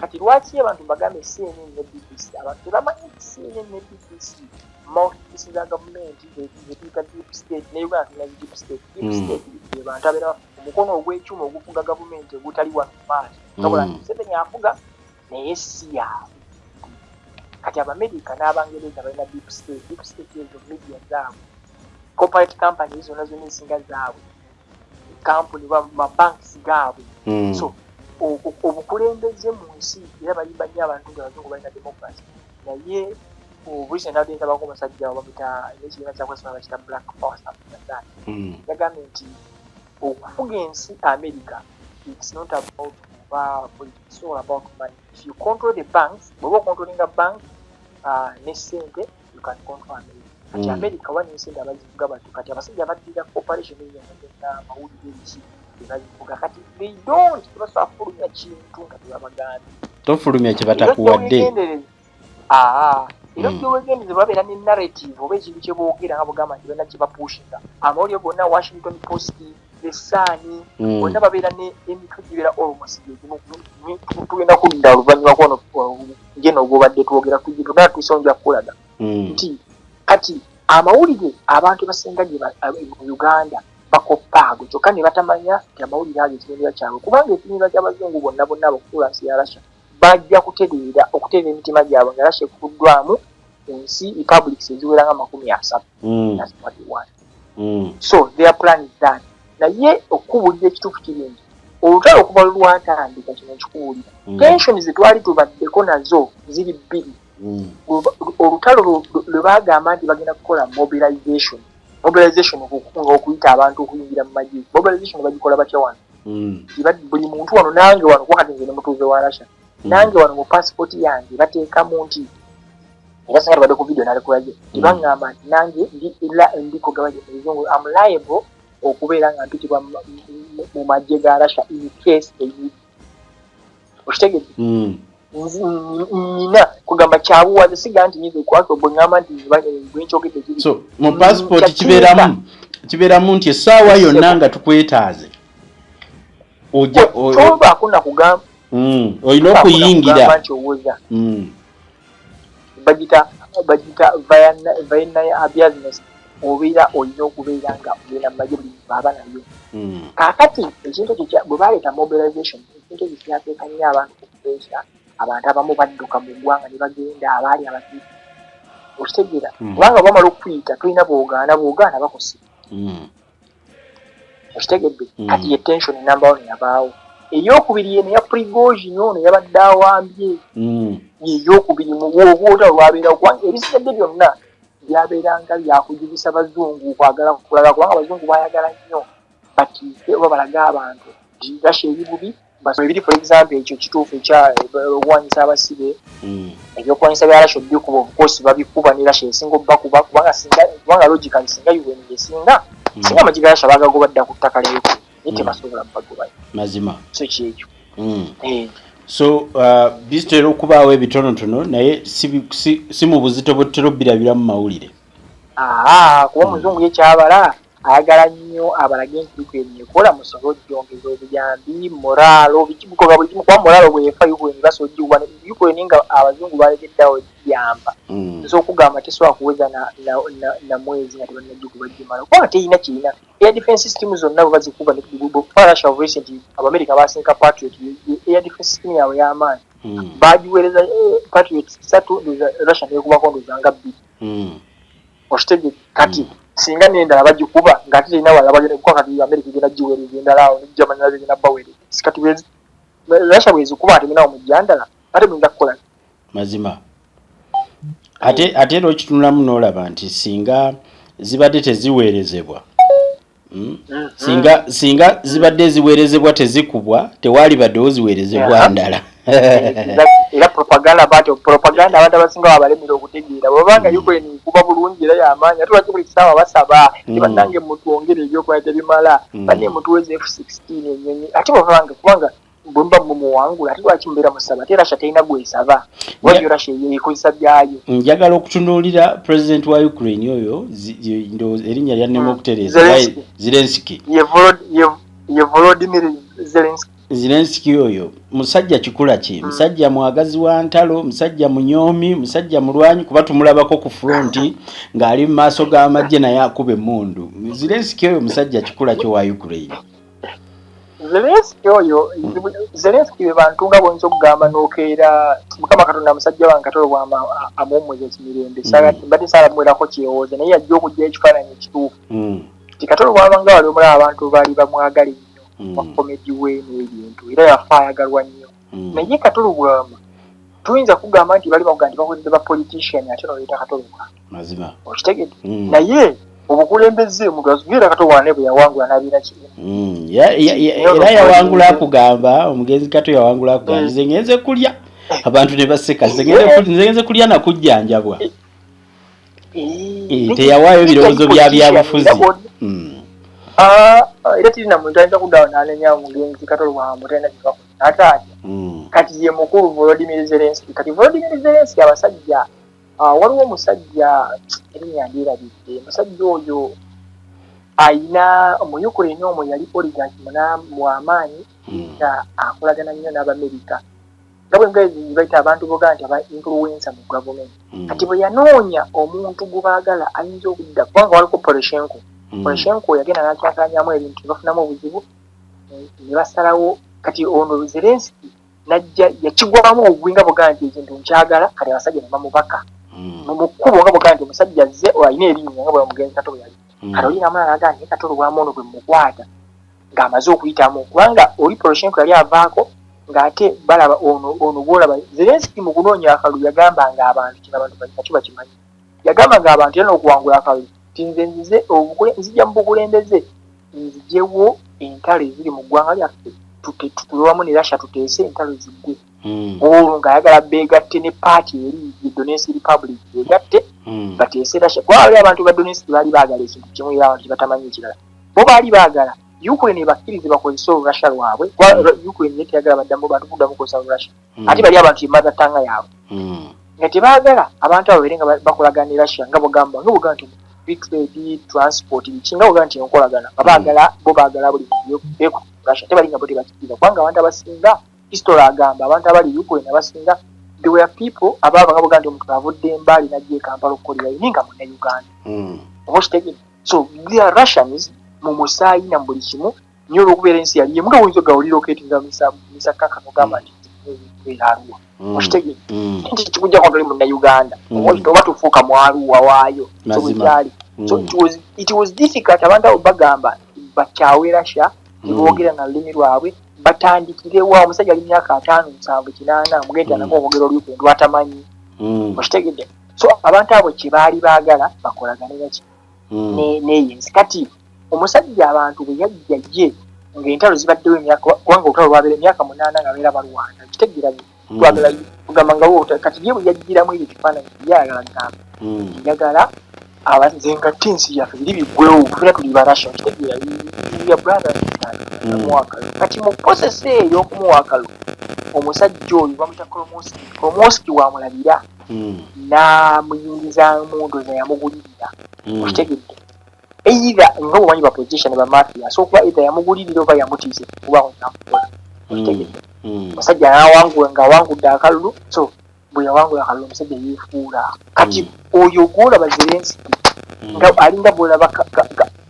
kati lwaki abantu bagambe CNN ne BBC abantu tebamanyi CNN ne BBC mouthpiece za gavumenti eziyita deep state ne Uganda tulina deep state abantu abeera omukono ogw'ekyuma ogufuga gavumenti ogutali wano maaso kabula Museveni afuga naye si yaabwe kati Abamerika n'Abangereza balina deep state ezo media zaabwe corporate companies zonna zonna ezisinga zaabwe kampuni mabanks gaabwe so obukulembeze mu nsi era bayimba nnyo abantu nga abazungu balina democracy naye obulisi nadentabako omusajja bamita n'ekibiina kyakwesoma bakita black power yagambye nti okufuga ensi America it's not about politics, it's all about money. If you control the banks, bw'oba okontrolinga bank ne ssente you can control America. Kati America wani ensente abazivuga batu kati abasajja baddira corporation eyo nga amawulire ki ebazivuga kati they don't tebasobola kufulumya kintu nga tebabagambye tofulumya kye batakuwadde era byowegendeze babeera ne narrative oba ekintu kye boogera nga bugamba nti balina kye bapushinga amawulire gonna Washington Post The Sun bonna babeera n'emitwe gibeera almost tugenda kudda oluvannyuma kwono ngeno ogwobadde twogera tugenda tusonja kukulaga nti kati amawulire abantu basinga mu Uganda bakopaago kyokka ne batamanya nti amawulire ago ekibiinira kyabwe kubanga ekibiinira ky'abazungu bonna abakula nsi ya Russia bajja okutereera emitima gyabwe nga Russia ekuddwamu ensi republics eziwera nga 30. That's what they want. So their plan is that naye okubulira ekituufu kirungi olutalo okuva lwatandika kino ekikuwulira tensions zetwali tubaddeko nazo ziri bbiri olutalo lwe bagamba nti bagenda kukola mobilization okuyita abantu okuyingira mu magye. Mobilization bagikola batya wano? Buli muntu wano, nange wano wakati nze ne mutuuze wa Russia, nange wano mu passport yange bateekamu nti era singa tubadde ku video nalekulaje tebangamba nti nange ndiko gavumenti muzungu am liable okubeera nga mpitibwa mu magye ga Russia in case okitegedde. Nina kugamba kyabuwaze siga nti nyiza okwaka obwengamba nti bwenkyogedde kiri. So mu passport kibeeramu nti essaawa yonna nga tukwetaaze tobaako nakugamba olina okuyingira bagita vayina business obeera olina okubeera nga ogenda mu magye buli baaba nayo. Kaakati ekintu ekyo bwe baleeta mobilization ekintu ekyo kyateeka nnyo abantu okubeera abantu abamu badduka mu ggwanga ne bagenda abaali abazibu okitegeera kubanga bamala okuyita tulina boogaana bakosi okitegedde. Kati ye tension number one yabaawo. Eyokubiri eno ya Prigozhin ono yabadde awambye eyokubiri mu bwota lwabeera kubanga ebisigadde byonna byabeeranga byakujubisa bazungu kwagala kulala kubanga abazungu bayagala nnyo bakiise oba balage abantu Russia eri bubi ebiri for example ekyo kituufu ekyokuwanyisa abasibe ebyokuwanyisa bya Russia bikuba obukosi babikuba ne Russia esinga obbakuba kubanga logically singa UN esinga amagye ga Russia bagagoba dda ku ttaka lyeko naye tebasobola bagobayo mazima. So kyekyo so bisitera okubaawo ebitonotono naye si mu buzito bwetutera obbirabira mu mawulire. Kuba omuzungu yekyabala ayagala nnyo abalage nti ekola musobola ogyongeza obuyambi moralo bikimukoga buli kimu kuba moralo bwefa Ukraine basobola ogiwa Ukraine nga abazungu balegeddawo Ziyamba nso okugamba tesobola kuweza na mwezi nga tebannagikuba gimala kubanga teyina kirina air defense system zonna bwe bazikuba okufa Russia of recent Abamerika basinka Patriot air defense system yaabwe y'amaanyi bagiweereza Patriot 3 Russia nekubako ndozanga 2 okitegedde. Kati singa n'endala bagikuba ng'ate terina wala bagenda kukola kati Amerika igenda giweereza endala awo ne Germany nazo zigenda baweereza kati Russia bwezikuba ateminawo mu jjandala ate muyinza kukola mazima. Ate era okitunulamu n'olaba nti singa zibadde teziweerezebwa singa zibadde ziweerezebwa tezikubwa tewaali baddewo ziweerezebwa ndala. Era propaganda abantu abasinga babalemera okutegeera bwebanga Ukraine kuba bulungi era y'amaanyi ate lwaki buli kisaawa basaba tebannange mutwongere ebyokuba tebimala banne mutuweze F-16 ennyonyi ate bwebanga kubanga bwemba mumuwangula ate lwaki mubeera musaba ate Russia terina gwesaba wabyo Russia ekozesa byayo. Njagala okutunuulira president wa Ukraine oyo erinnya lyannema okutereeza Zelensky ye Volodymyr Zelensky oyo musajja kikula ki musajja mwagazi wa ntalo musajja munyoomi musajja mulwanyi kuba tumulabako ku fronti ng'ali mu maaso g'amagye naye akuba emmundu. Zelensky oyo musajja kikula ki wa Ukraine. Zelensky bantu nga bonso okugamba n'okeera Mukama Katonda musajja wange Katolo bw'ama amuwummuza ekimirembe mbadde saalamuwerako kyewooza naye yajja okujja ekifaananyi ekituufu ti Katolo bw'abanga wali omulaba abantu baali bamwagala ennyo wakomedi we n'ebintu era yafa ayagalwa nnyo naye Katolo bw'ama tuyinza kugamba nti bali bakuga nti bakozese ba politician ate n'oleeta Katolo bw'ama mazima okitegedde naye obukulembeze omuntu azugirira Katolo bw'ama bwe yawangula n'abiina kibiina era yawangula akugamba omugenzi Kato yawangula akugamba nze ngenze kulya abantu ne baseka nze kulya nakujjanjabwa teyawaayo ebirowoozo byabufuzi era tirina muntu ayinza kuddawo n'anenya omugenzi Katolo bw'ama talina kivaako n'ataatya kati ye mukulu Volodymyr Zelensky. Kati Volodymyr Zelensky abasajja waliwo omusajja erinnya ndyerabidde omusajja oyo ayina mu Ukraine omwo yali oligarch w'amaanyi nga akolagana nnyo n'Abamerika nga bwe ngezi bayita abantu boga nti aba influencer mu government kati bwe yanoonya omuntu gwe baagala ayinza okudda kubanga waliko Poroshenko yagenda n'akyakanyamu ebintu ne bafunamu obuzibu ne basalawo kati ono Zelensky najja yakigwamu obugwi nga boga nti ekintu nkyagala kati abasajja ne bamubaka mu kkubo nga boga nti omusajja azze alina erinnya nga bwe omugenzi Katolo yali kati olina amala naga Katolo bw'ama ono bwe mukwata ng'amaze okuyitamu kubanga oli Poroshenko yali avaako ng'ate balaba ono bwolaba Zelensky mu kunoonya akalulu yagamba ng'abantu kino abantu bakyo bakimanyi yagamba ng'abantu era n'okuwangula akalulu nze nzija mu bukulembeze nzijewo entalo eziri mu ggwanga lyaffe tutulewamu ne Russia tuteese entalo ziggwe olwo ng'ayagala beegatte ne paati eri Donetsk Republic beegatte bateese Russia kuba abantu ba Donetsk baali baagala ekintu kimu era abantu batamanyi ekirala bo baali baagala Ukraine bakkirize bakozesa Russia lwabwe Ukraine yeteyagala baddamu bantu kuddamu kukozesa Russia ate bali abantu mother tongue yaabwe nga tebaagala abantu abo bere nga bakolagana ne Russia nga bugamba nti big trade transport bikinga bugamba nti enkolagana baagala bo baagala buli beko Russia tebalinga bo tebakiriza kubanga abantu abasinga history agamba abantu abali Ukraine abasinga there were people ababa nga bugamba nti omuntu avudde embali najje Kampala okukolera yininga mu Uganda so they are Russians mu musaayi na buli kimu nyo olw'okubeera ensi yali yemuga oyinza ogawulira okeetinga misakaka nogamba nti Arua okitegedde nti kikujjako toli Munnayuganda oba tufuuka mu Arua waayo so bwekyali so it was difficult abantu abo bagamba bakyawe Russia boogera na lulimi lwabwe batandikirewa omusajja ali myaka 5 7 8 mugenda nako omugero oli ku lwatamanyi okitegedde so abantu abo kye baali baagala bakolagane baki neyensi kati omusajja abantu bwe yajja ng'entalo zibaddewo emyaka kubanga olutalo lwabeera emyaka 8 nga beera balwana kitegeera twagala kugamba nga kati ye bwe yajjiramu ebyo ekifaananyi yayagala gamba njagala nze nga ensi yaffe biri biggwewo tufuna tuli barasha kitegeera ya brother mwaka kati mu process eyo okumuwa akalo omusajja oyo bamuyita Kromoski wamulabira n'amuyingiza mundoza yamugulirira kitegeedde either nga omanyi ba position ba mafia so kuba either yamugulirira oba yamutiise kuba onyamukola kitegeedde omusajja n'awangula ng'awangudde akalulu so bwe yawangula akalulu omusajja yeefuula kati oyo gwolaba Zelensky nga alinga bwolaba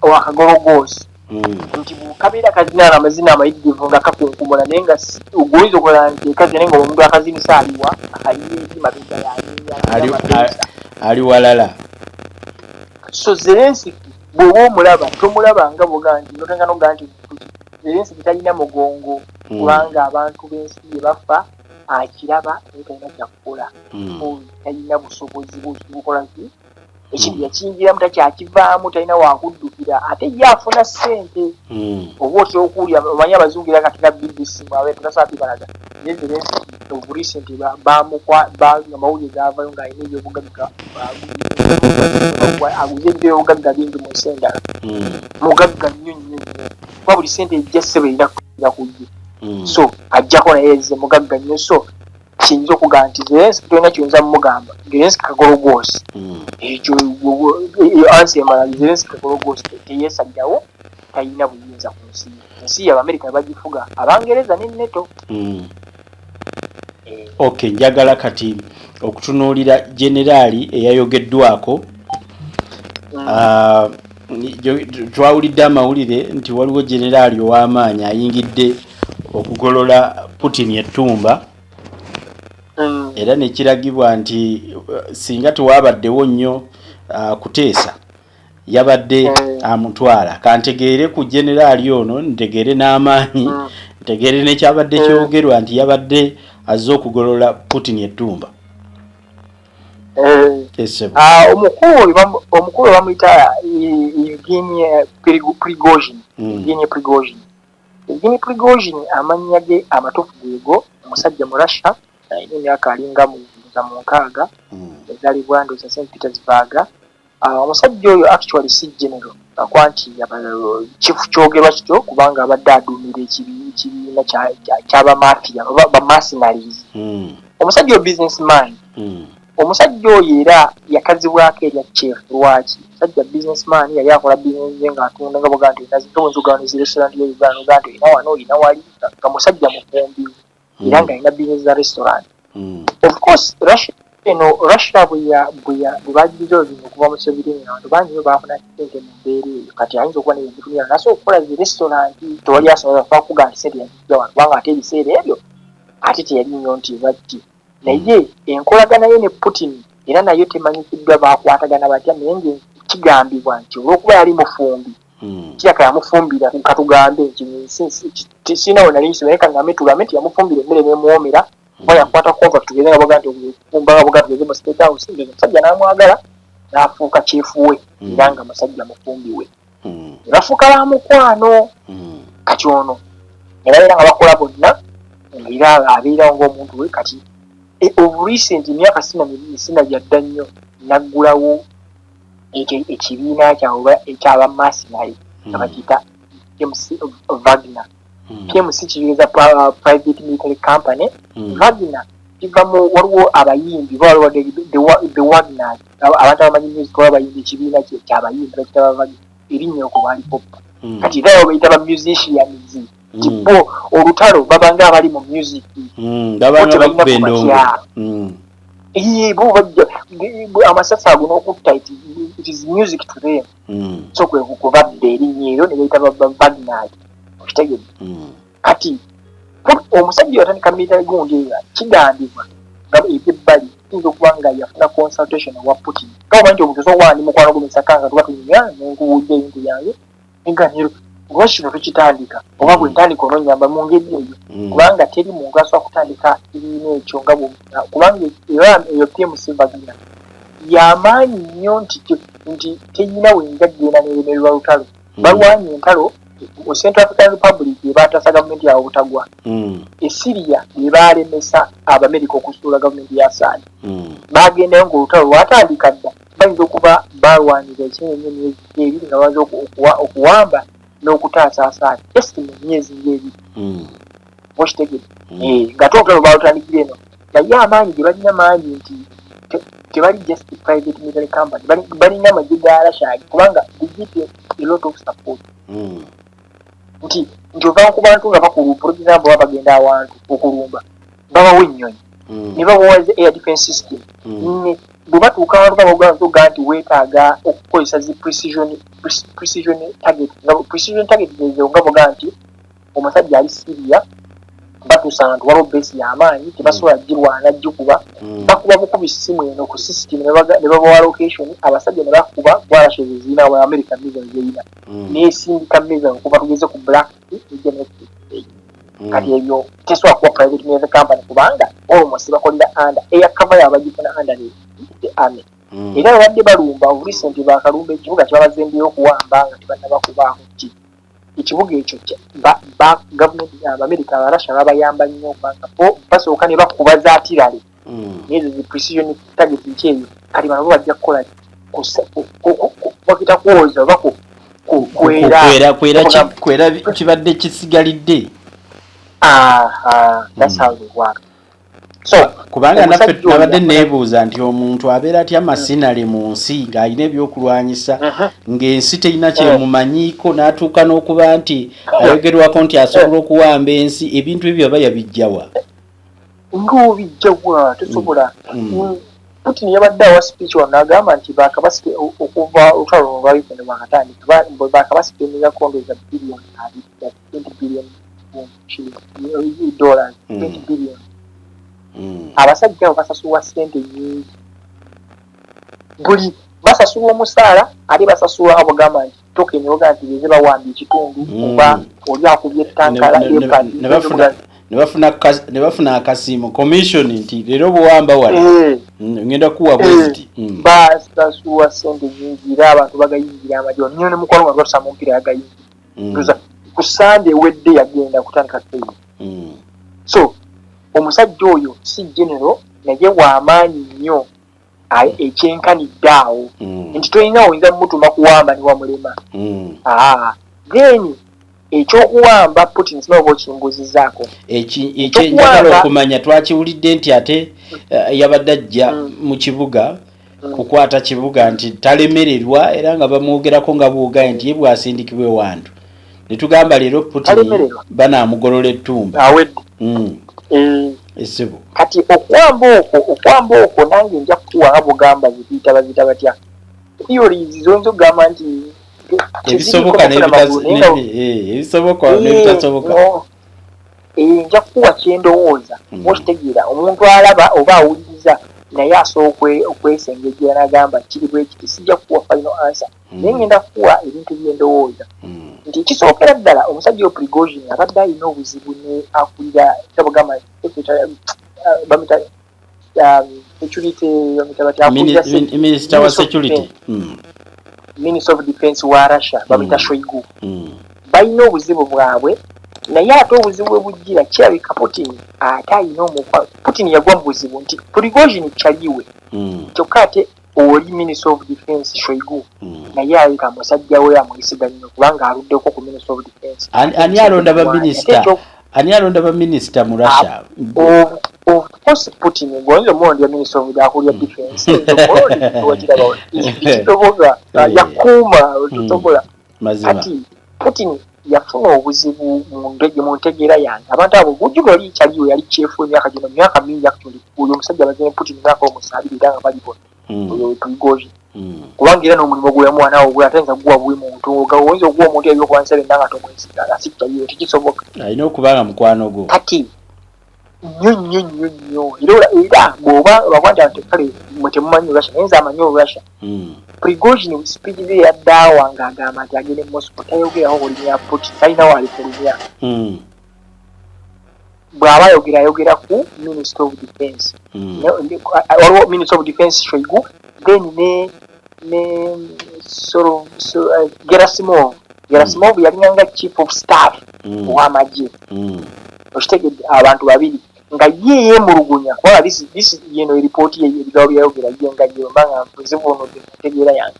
wakagologoozi nti bukabeera kazinaana amazina amayitirivu nga kakunkumula naye nga ogoyinza okola nti ekazi naye nga omuntu akazinisa aliwa akayiye eki mabega yaninya ali walala so Zelensky bw'oba omulaba tomulaba nga bwoga nti notanga noga nti Zelensky talina mugongo kubanga abantu b'ensi bye bafa akiraba naye talina kyakukola talina busobozi bukola nti ekintu yakinjiramu takyakivaamu talina wakuddukira ate ye afuna ssente oba otera okuwulira omanyi abazungu era katina BBC mwabe tunasaabibalaga naye Zelensky oburisenti amawulire gaavayo ng'alina ebyobugagga aguze ebyobugagga bingi mu nsi endala mugagga nnyo nnyo kuba buli sente ejja ssebe erina kuja kujja so ajjako naye ze mugagga nnyo so kiyinza okugaa nti Zelensky tolina kiyinza mumugamba Zelensky kagologoosi ekyo ansi emala Zelensky kagologoosi teyeesajjawo talina buyinza ku nsi y'Abamerika bagifuga Abangereza ne NATO okay njagala kati okutunuulira generaali eyayogeddwako twawulidde amawulire nti waliwo generaali ow'amaanyi ayingidde okugolola Putin ettumba era nekiragibwa nti singa tewabaddewo nnyo kuteesa yabadde amutwala kantegeere ku generaali ono ntegeere n'amaanyi ntegeere nekyabadde kyogerwa nti yabadde azze okugolola Putin ettumba omukulu bamuyita Gen.Prigozhin Gen.Prigozhin amannya ge amatuufu geego omusajja mu Russia alina emyaka alinga mu 6 ezaalibwa ndoza St. Petersburg omusajja oyo actually si general akwa nti chief kyogerwa kityo kubanga abadde aduumira ekibiina ky'abamafia bamassinaries omusajja oyo businessman omusajja oyo era yakazibwako erya chef lwaki omusajja businessman yali akola bizinesi ng'atunda nga boga nti oyinza restaurant ya Uganda oga nti olina wano olina wali nga musajja mufumbiwe era ng'alina bizinesi za restaurant of course Russia bwe bagiriza oluzima okuva mu Soviet abantu bangi nyo baafuna sente mu mbeera eyo kati ayinza okuba neyezifunira nasobola okukola zi restaurant tewali asobola kufa kuga nti sente yazijja wano kubanga ate ebiseera ebyo ate teyali nnyo nti batti naye enkolagana ye ne Putin era nayo temanyikiddwa baakwatagana batya naye ngekigambibwa nti olw'okuba yali mufumbi Kyaka yamufumbira katugambe nti sinawo nali nsiweka ngambe tugambe nti yamufumbira emmere n'emuwomera oba yakwata contract tugeze nga boga nti okufumba boga tugeze mu State House omusajja n'amwagala n'afuuka kyefuwe era nga musajja mufumbiwe ne bafuuka ba mukwano kati ono ne babeera nga bakola bonna era abeerawo ng'omuntu we kati recent emyaka sina gyadda nnyo naggulawo ekibiina kyabwe ekyaba masinari nga bakiyita Wagner. PMC kiyeza private military company. Wagner kivamu waliwo abayimbi waliwo the Wagner abantu abamanyi music abayimbi ekibiina ky'abayimbi bakitaba Wagner erinnya okwo bali pop. Kati era bayita ba musicians. Tipo olutalo babanga abali mu music. Babanga bakubendongo. Amasasa ago n'okutta it is music to them. So kwe kukubadde erinnya eryo ne bayita Wagner. Okitegedde. Kati omusajja yatandika military gundi kigambibwa nga eby'ebbali tuyinza okuba nga yafuna consultation wa Putin. Kawuma nti omuntu sowandi mukwano gumesakanga tuba tunyumya nenkuwujja ebintu byange enganiro lwaki kino tukitandika oba bwe ntandika ononyamba mu ngeri eyo kubanga teri muntu asobola kutandika ebibiina ekyo nga kubanga eyo PMC bagina y'amaanyi nnyo nti teyina wenja genda neremererwa lutalo balwanya entalo mu Central African Republic ebaatasa gavumenti yawe obutagwa Syria ebaalemesa Abamerika okusuula gavumenti ya Assad baagendayo ng'olutalo lwatandika dda bayinza okuba balwanira ekyenyenye emyezi ebiri nga baza okuwamba n'okutaasa Assad just mu myezi ng'ebiri okitegedde nga olutalo baalutandikira eno naye amaanyi ge balina mangi nti tebali just private military company balina amagye ga Russia kubanga they a lot of support nti ova ku bantu nga bakulu for example babagenda awantu okulumba babawa ennyonyi ne babawa air defense system bwe batuuka abantu babaga nti weetaaga okukozesa zi precision target nga precision target ezo nga boga nti omusajja ali Syria batuusa ahantu waliwo base y'amaanyi tebasobola girwana gikuba bakuba bukubi simu eno ku system ne babawa location abasajja ne bakuba bwalashe zina wa American missiles zeyina n'esindika missiles okuba tugeze ku black kati ebyo tesobola kuba private military company kubanga almost bakolera under air cover yabagifuna under the army era babadde balumba recent bakalumba ekibuga kyabazembeyo okuwamba nga tebannabakubaako ki ekibuga ekyo gavumenti y'Amerika Abarasha babayamba nnyo kubanga basooka ne bakuba zaatirale n'ezo zi precision target ekyeyo kati bano bajja kukola bakita kwoza oba kwera kibadde kisigalidde that's how they work. So kubanga naffe nabadde neebuuza nti omuntu abeera atya masinale mu nsi ng'alina ebyokulwanyisa ng'ensi terina kyemumanyiiko n'atuuka n'okuba nti ayogerwako nti asobola okuwamba ensi ebintu ebyo aba yabijjawa ng'obijjawa tosobola Putin yabadde awa speech wano n'agamba nti bakabasike okuva olutalo lwa Ukraine lwakatandika bakabasipendinga kondooza billion $20 billion dollars 20 billion abasajja basasulwa ssente nyingi buli basasulwa omusaala ate basasulwa abagamba nti token yoga nti beze bawambye ekitundu oba oli akubye etankala ne bafuna akasiimo commission nti leero buwamba wala ngenda kuwa bweziti basasulwa ssente nyingi era abantu bagayingira amajjo nnyo ne mukwano nga batusama omupiira yagayingira ku Sunday ewedde yagenda kutandika tteyini so omusajja oyo si general naye w'amaanyi nnyo ekyenkanidde awo nti tolina oyinza mutuma kuwamba ne wamulema then ekyokuwamba Putin sinaba okimbuuzizaako ekyenjagala okumanya twakiwulidde nti ate yabadde ajja mu kibuga kukwata kibuga nti talemererwa era nga bamwogerako nga bwogaye nti ye bwasindikibwe wantu ne tugamba leero Putin banaamugolola ettumba awedde esibo kati okwamba okwo nange nja kukuwa abugamba bazita batya theories zonzo gamba nti ebisoboka n'ebitasoboka nja kukuwa kyendowooza okitegeera omuntu alaba oba awuliriza naye asooka okwesengejjera n'agamba kiri bwe kiti sijja kuwa final answer naye ngenda kuwa ebintu by'endowooza nti kisookera ddala omusajja Prigozhin abadde alina obuzibu ne akulira kyabagamba bamita security Minister wa security Minister of Defense wa Russia bamita Shoigu balina obuzibu bwabwe naye ate obuzibu bwe bujjira kirabika Putin ate alina omukwa Putin yagwa mu buzibu nti Prigozhin kyaliwe kyokka ate oli Minister of Defense Shoigu naye alika musajja we amuyisiganya kubanga aluddeko ku Minister of Defense ani alonda ba minister mu Russia of course Putin gwanzo mondi ya Minister of Defense kitoboga yakuma tutobola ati Putin yafuna obuzibu mu ntegeera yange abantu abo gujuga oli kyaliwe yali chefu emyaka gino myaka mingi akutuli uyo omusajja bazine Putin nako omusabirira nga balibona uyo Prigozhin kubanga era n'omulimu gwe mwana wo gwe atenza guwa bwe muntu ogawonzo guwa omuntu ebyokubanza nanga tomwesigala sikyayiwe tekisoboka alina okubanga mukwano gwo kati nnyo era bw'oba bakwanja nti kale mwe temumanyi Russia naye nze amanyi Russia Prigozhin speed ze yaddaawa ng'agamba nti agende mu M.I.S.O tayogeraho olumya Putin talina waali kulumya bw'aba ayogera ku Minister of Defense waliwo Minister of Defense Shoigu then ne Gerasimov yalinganga chief of staff w'amagye okitegedde abantu babiri nga ye yemulugunya wala this yeno report ye ebigawo byayogera yenga mbanga mpuzivuunudde mutegeera yange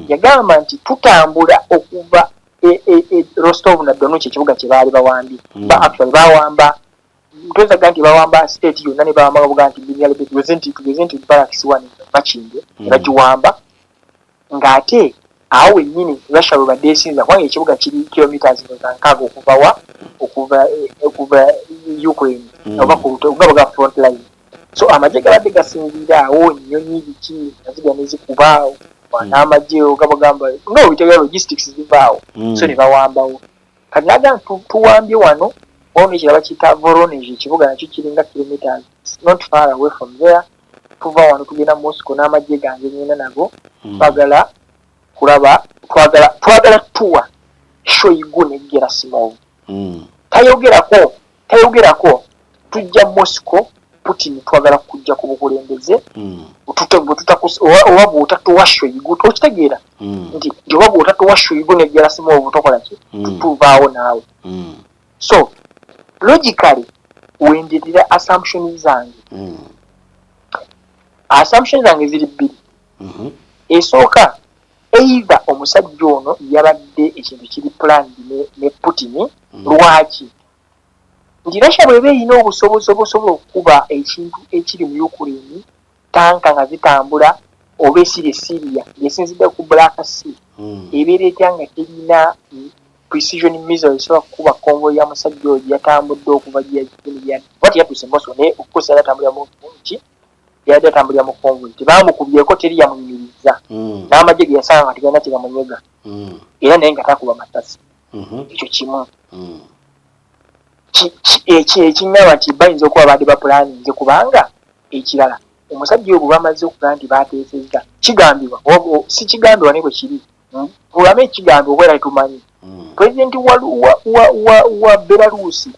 yagamba nti tutambula okuva Rostov na Don ekibuga kye baali bawambi actually bawamba ntozaga nti bawamba state yonna ne bawamba bavuga nti binyale tugeze nti barracks one bakinde ne bagiwamba ng'ate awo wennyini Russia bwe badde esinza kubanga ekibuga kiri kilometers nkaaga okuva Ukraine oba kugabaga front line so amagye gabadde gasinzira awo ennyonyi biki naziga nezikubaawo n'amagye ogabagamba ng'obitegeera logistics zivaawo so ne bawambawo kati naga tuwambye wano ono ekiraba kiyita Voronezh ekibuga nakyo kiringa kilometers not far away from there tuva wano tugenda Moscow n'amagye gange nyina nago twagala kulaba twagala tuwa Shoigu ne Gerasimov tayogerako tujja Moscow Putin twagala kujja ku bukulembeze oba bw'otatuwa Shoigu tokitegeera nti oba bw'otatuwa Shoigu ne Gerasimov tokola ki tutuvaawo naawe so logically wendirira assumption zange ziri bbiri esooka either omusajja ono yabadde ekintu kiri planned ne Putin lwaki nti Russia bw'eba erina obusobozi okukuba ekintu ekiri mu Ukraine tanka nga zitambula oba esiri Syria esinzidde ku Black Sea ebeera etya nga terina precision missiles esobola kukuba convoy ya musajja oyo yatambudde okuva wati yatuuse Moscow naye okukosa yatambulira mu nki yadde atambulira mu convoy tebamukubyeko teri yamunyumiriza n'amagye ge yasanga nga tegalina tegamunyega era naye nga takuba masasi ekyo kimu ekinyama nti bayinza okuba badde bapulaninze kubanga ekirala omusajja oyo bwe bamaze okugaa nti bateesezza kigambibwa si kigambibwa naye bwe kiri tulame ekigambibwa obwera tetumanyi pulezidenti wa Belarusi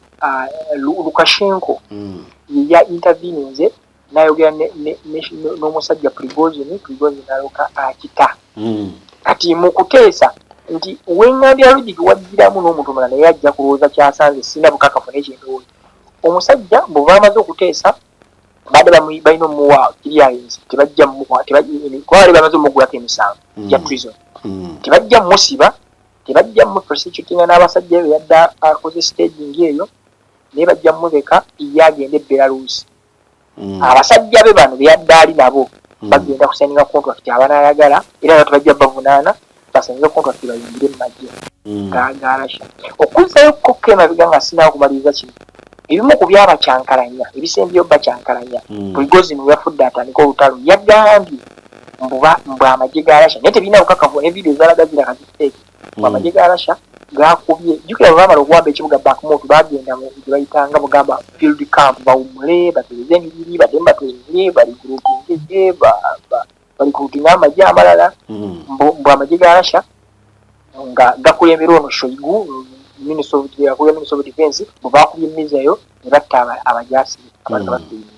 Lukashenko ya interveninze n'ayogera n'omusajja Prigozhin n'aloka akita kati mu kuteesa nti wengambya logic wajjiramu n'omuntu omulala naye ajja kulowooza kyasanze sina bukakafu n'ekindowooza omusajja bwe bamaze okuteesa badde balina omuwa clearance tebajja kubali bamaze omugulako emisango gya treason tebajja musiba tebajja muprosecutinga n'abasajja ebyo yadde akoze staging eyo naye bajja muleka ye agende Belarus abasajja be bano beyadde ali nabo bagenda kusaninga contract abanayagala era nga tebajja bavunaana basaninga contract bayimbire mu magye ga Russia okuzzayo kokka emabega nga sinaawo kumaliriza kino ebimu ku byabakyankalanya ebisembyeyo bakyankalanya Prigozhin yafudde atandika olutalo yagambye mbu amagye ga Russia naye tebirina bukakafu ne vidiyo ezalaga ziraka ziteeke amagye ga Russia gakubye jukira bamala okuwamba ekibuga Bakhmut bagenda mu bayitanga mugamba field camp bawumule batereze emibiri bademba twengire bali groupinge bali kutina amajje amalala mbu amajje ga Russia nga gakulembera ono Shoigu Minister of Defense bakubye mizayo ne batta abajasi abantu bakubye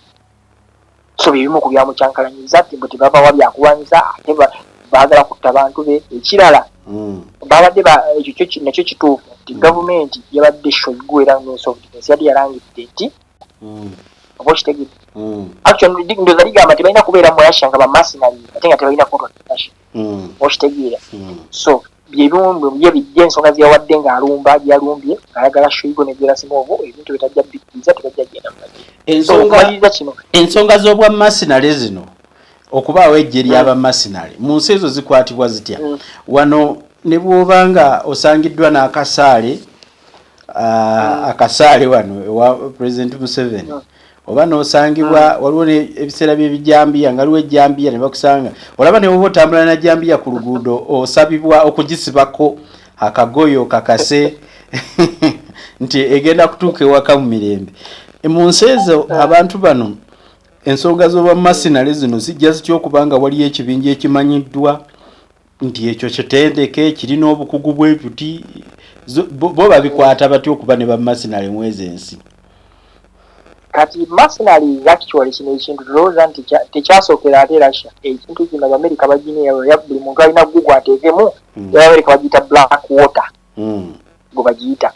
so bibimu ku byamu kyankalanyiza timbo tibaba wabyakuwanyiza ate baagala kutta abantu be ekirala babadde ekyo nakyo kituufu nti gavumenti yabadde Shoigu era Minister of Defense yali yalangidde nti oba okitegedde actually ndoza ligamba tebalina kubeera mu Russia nga bamercenary ate nga tebalina contract Russia okitegeera so byebimu bijja ensonga ziyawadde ng'alumba gyalumbye ayagala Shoigu ne Gerasimov ebintu bitajja bikiriza tebajja genda mu ensonga z'obwa mercenary zino okubaawo eggye ly'abamercenary mu nsi ezo zikwatibwa zitya wano ne bw'obanga osangiddwa n'akasaale akasaale wano ewa President Museveni oba n'osangibwa waliwo ebiseera by'ebijambiya nga waliwo ejjambiya ne bakusanga olaba ne bwoba otambula na jambiya ku luguudo osabibwa okugisibako akagoyo kakase nti egenda kutuuka ewaka mu mirembe mu nsi ezo abantu bano ensonga z'obwa mercenary zino zijja zitya okubanga waliyo ekibinja ekimanyiddwa nti ekyo kitendeke kirina obukugu bw'ebyuti bo babikwata batya okuba ne bamercenary mwezi ensi kati mercenary actually kino ekintu tulowooza nti tekyasookera ate Russia ekintu kino America bagineeyo buli muntu alina gugu ateekemu America bagiyita black water gwe bagiyita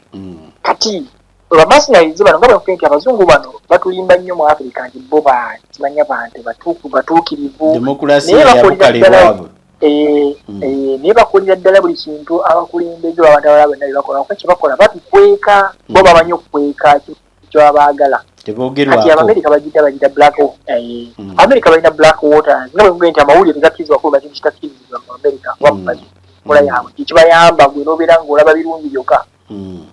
kati bamercenary zibano nga bwe nti abazungu bano batulimba nnyo mu Africa nti bo bakimanya bantu batuukirivu demokrasiya yabukalibwabwe naye bakulira ddala buli kintu abakulembeze abantu abalala bonna bebakola kye bakola batukweka bo bamanyi okukweka kyabaagala kati America bagita black America balina black water nga bwe mugenda nti amawulire tegakkizibwa kuba kintu kitakkirizibwa mu America wakola yaabwe kibayamba gwe n'obeera ng'olaba birungi byokka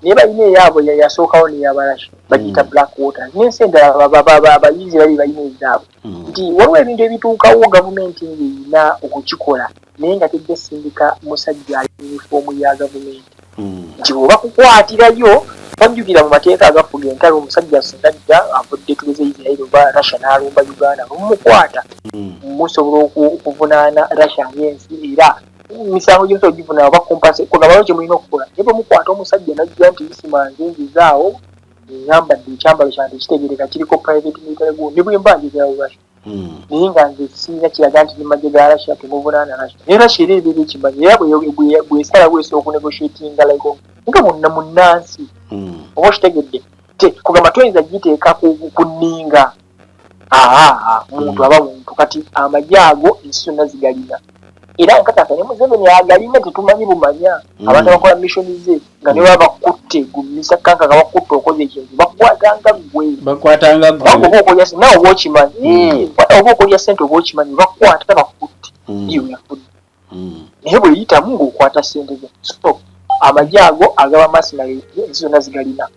naye balina eyaabwe yasookawo neyabalasha bagiyita black water n'ensi endala abayizi bali balina ezaabwe nti waliwo ebintu ebituukawo gavumenti ng'erina okukikola naye nga tejja sindika musajja ali yunifoomu ya gavumenti nti bw'oba kukwatirayo bamujjukira mu mateeka agafuga entalo omusajja singa ajja avudde tugeze Israel oba Russia n'alumba Uganda mumukwata musobola okuvunaana Russia ng'ensi era misango gy'omusobola ogivunaana oba kumpase kuna balo kye mulina okukola naye bwemukwata omusajja najja nti bisimanze nzizaawo yambadde ekyambalo kyange kitegereka kiriko private military gun ne bwe mba njagala Russia naye nga nze singa kiraga nti nimagye ga Russia temuvunaana Russia naye Russia era ebeera ekimanyi era bwesala bwesooka okunegotiatinga like nga munnansi oba okitegedde kugamba toyinza giteeka ku nninga muntu aba muntu kati amagye ago ensi zonna zigalina era nkakasa ne Museveni agalina tetumanyi bumanya abantu abakola missioni ze nga ne baba bakutte gumisa kanka bakutte okoze ekintu bakwatanga gwe nawe oba okimanyi oba okolya ssente oba okimanyi bakwata bakutte iyo yafudde naye bweyitamu ng'okwata ssente ze so amagye ago agaba mercenary ensi zonna zigalina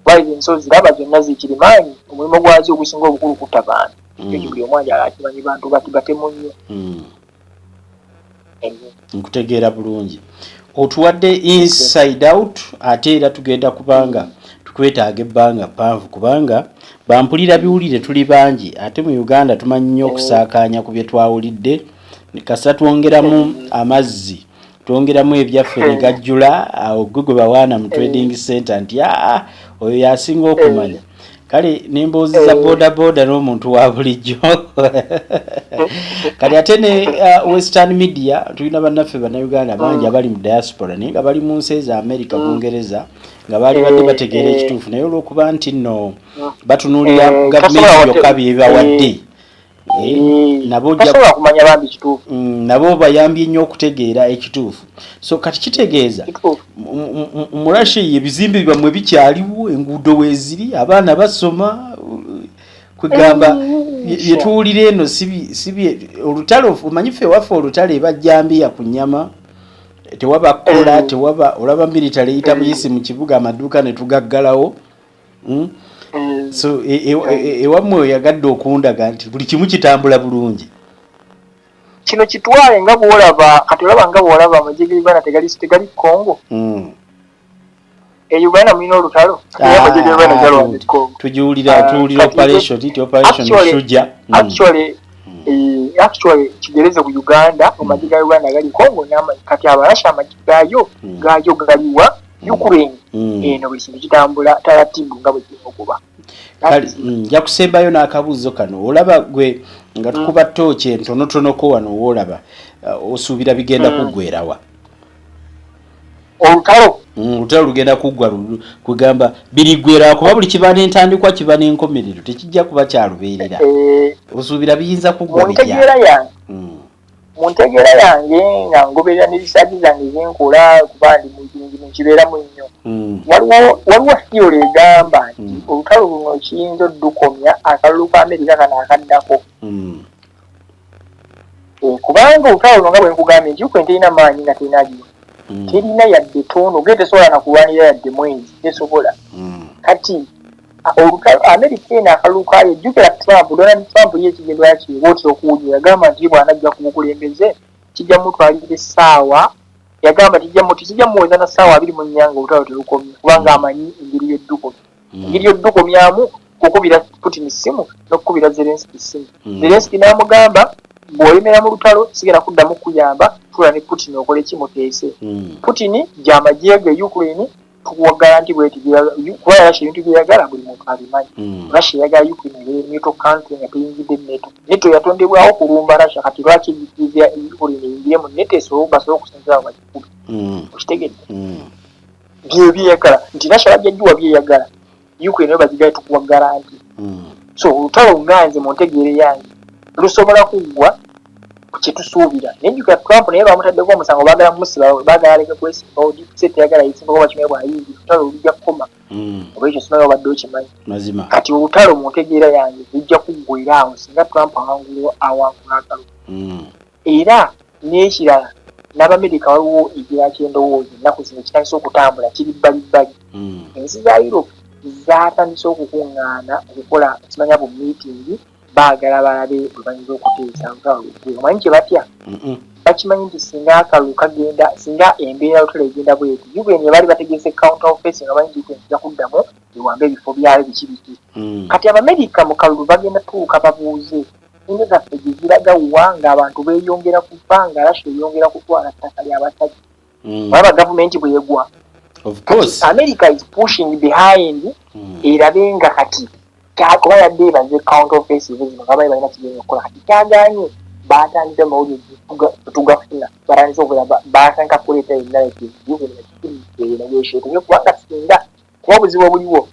bali ensozi ziraba zonna zikirimaanyi omulimu gwazo ogusinga obukulu kutta bantu ekyo buli omwanja alakimanyi bantu batemu nnyo nkutegeera bulungi otuwadde inside out ate era tugenda kubanga tukwetaaga ebbanga ppanvu kubanga bampulira biwulire tuli bangi ate mu Uganda tumanyi nnyo okusaakaanya ku bye twawulidde kasa twongeramu amazzi twongeramu ebyaffe ne gajjula awo gwe bawaana mu trading center nti oyo yasinga okumanya kale n'emboozi za boda n'omuntu wa bulijjo kale ate ne western media tulina bannaffe bannayuganda bangi abali mu diaspora naye nga bali mu nsi za America Bungereza nga bali badde bategeera ekituufu naye olw'okuba nti nno batunuulira gavumenti yokka byebawadde nabo bayambye nnyo okutegeera ekituufu so kati kitegeeza mu Russia ebizimbe byamwe bikyaliwo enguudo weeziri abaana basoma kwegamba byetuwulira eno sibi olutalo omanyi ffe waffe olutale bajjambiya ku nnyama tewaba kola tewaba olaba military eyita muyisi mu kibuga amaduuka ne tugaggalawo so ewamwe oyagadde okundaga nti buli kimu kitambula bulungi kino kitwale nga bwolaba kati olaba nga bwolaba amagye g'Uganda tegali Congo Uganda mulina olutalo tujuulira operation Shuja. Actually kigereze ku Uganda amagye ga Uganda gali Congo kati abalasha amagye gayo galiwa Ukraine eno buli kintu kitambula taratibu nga bwe kinokuba nja kusembayo n'akabuuzo kano olaba gwe nga tukuba tooki entonotonoko wano woolaba osuubira bigenda kuggwerawa olutalo lugenda kuggwa kugamba biriggwera kuba buli kiba n'entandikwa kiba n'enkomerero tekijja kuba kyalubeerera osuubira biyinza kuggwa mu ntegeera yange nga ngoberera n'ebisaati zange zenkola kuba ndi mu kibeeramu nnyo waliwo theory egamba nti olutalo luno kiyinza oddukomya akalulu ka Amerika kano akaddako kubanga olutalo luno nga bwe nkugambye nti Ukraine terina maanyi nga terinagiwa terina yadde tono ge tesobola nakulwanira yadde mwezi tesobola kati olutalo Amerika eno akalulu kayo jjukira Donald Trump ye ekigendo yakiwooti okuwulira yagamba nti bw'anajja ku bukulembeze kijja mutwalira essaawa yagamba tikijja muweza na ssaawa 24 olutalo terukomye kubanga amanyi engeri y'oddukomyamu kukubira Putin essimu n'okukubira Zelensky essimu Zelensky n'amugamba bw'oyemera mu lutalo sigenda kuddamu kuyamba tula ne Putin okola ekimuteese Putin gy'amagye ge Ukraine tukuwagala nti kuba Russia ebintu byeyagala buli muntu abimanyi Russia yagala Ukraine ebeere NATO country nga teyingidde NATO yatondebwawo kulumba Russia kati lwaki ebikiza Ukraine eyingire mu NATO basobole okusinzira bagikubi okitegedde bye byeyagala nti Russia bajjajjuwa byeyagala Ukraine bagigaye tukuwagala nti so olutalo nganze mu ntegeere yange lusobola kuggwa kyetusuubira nenjuka Trump naye bamutaddeko omusango baagala musiba baagala aleke kwesimba odisete yagala yisimba bakimanye bwayingi olutalo lujja kukoma oba ekyo simanyi obadde okimanyi mazima kati olutalo mu ntegeera yange lujja kuggwera awo singa Trump awangula akalulu era n'ekirala n'Abamerika waliwo ekira ky'endowooza ennaku zino kitandise okutambula kiri bbalibbali ensi za Europe zaatandise okukuŋŋaana okukola kimanya bu meeting baagala balabe bwe bayinza okuteesa omanyi kye batya bakimanyi nti singa akalulu kagenda singa embeera lutalo egenda bweti Ukraine baali bategese counter offensive nga bamanyi Ukraine ejja kuddamu ewambe ebifo byayo biki kati Abamerika mu kalulu bagenda tuuka babuuze ente zaffe gye ziraga wa ng'abantu beeyongera kufa nga Russia eyongera kutwala ttaka ly'abataki olaba gavumenti bwe yegwa America is pushing behind erabe nga kati kuba yadde ebaze counter offensive zino nga bali balina kigenda okukola kati kyaganye baatandise amawulire tugafuna batandise okulaba batandika kuleeta enarrative negotiate kubanga singa kuba obuzibu obuliwo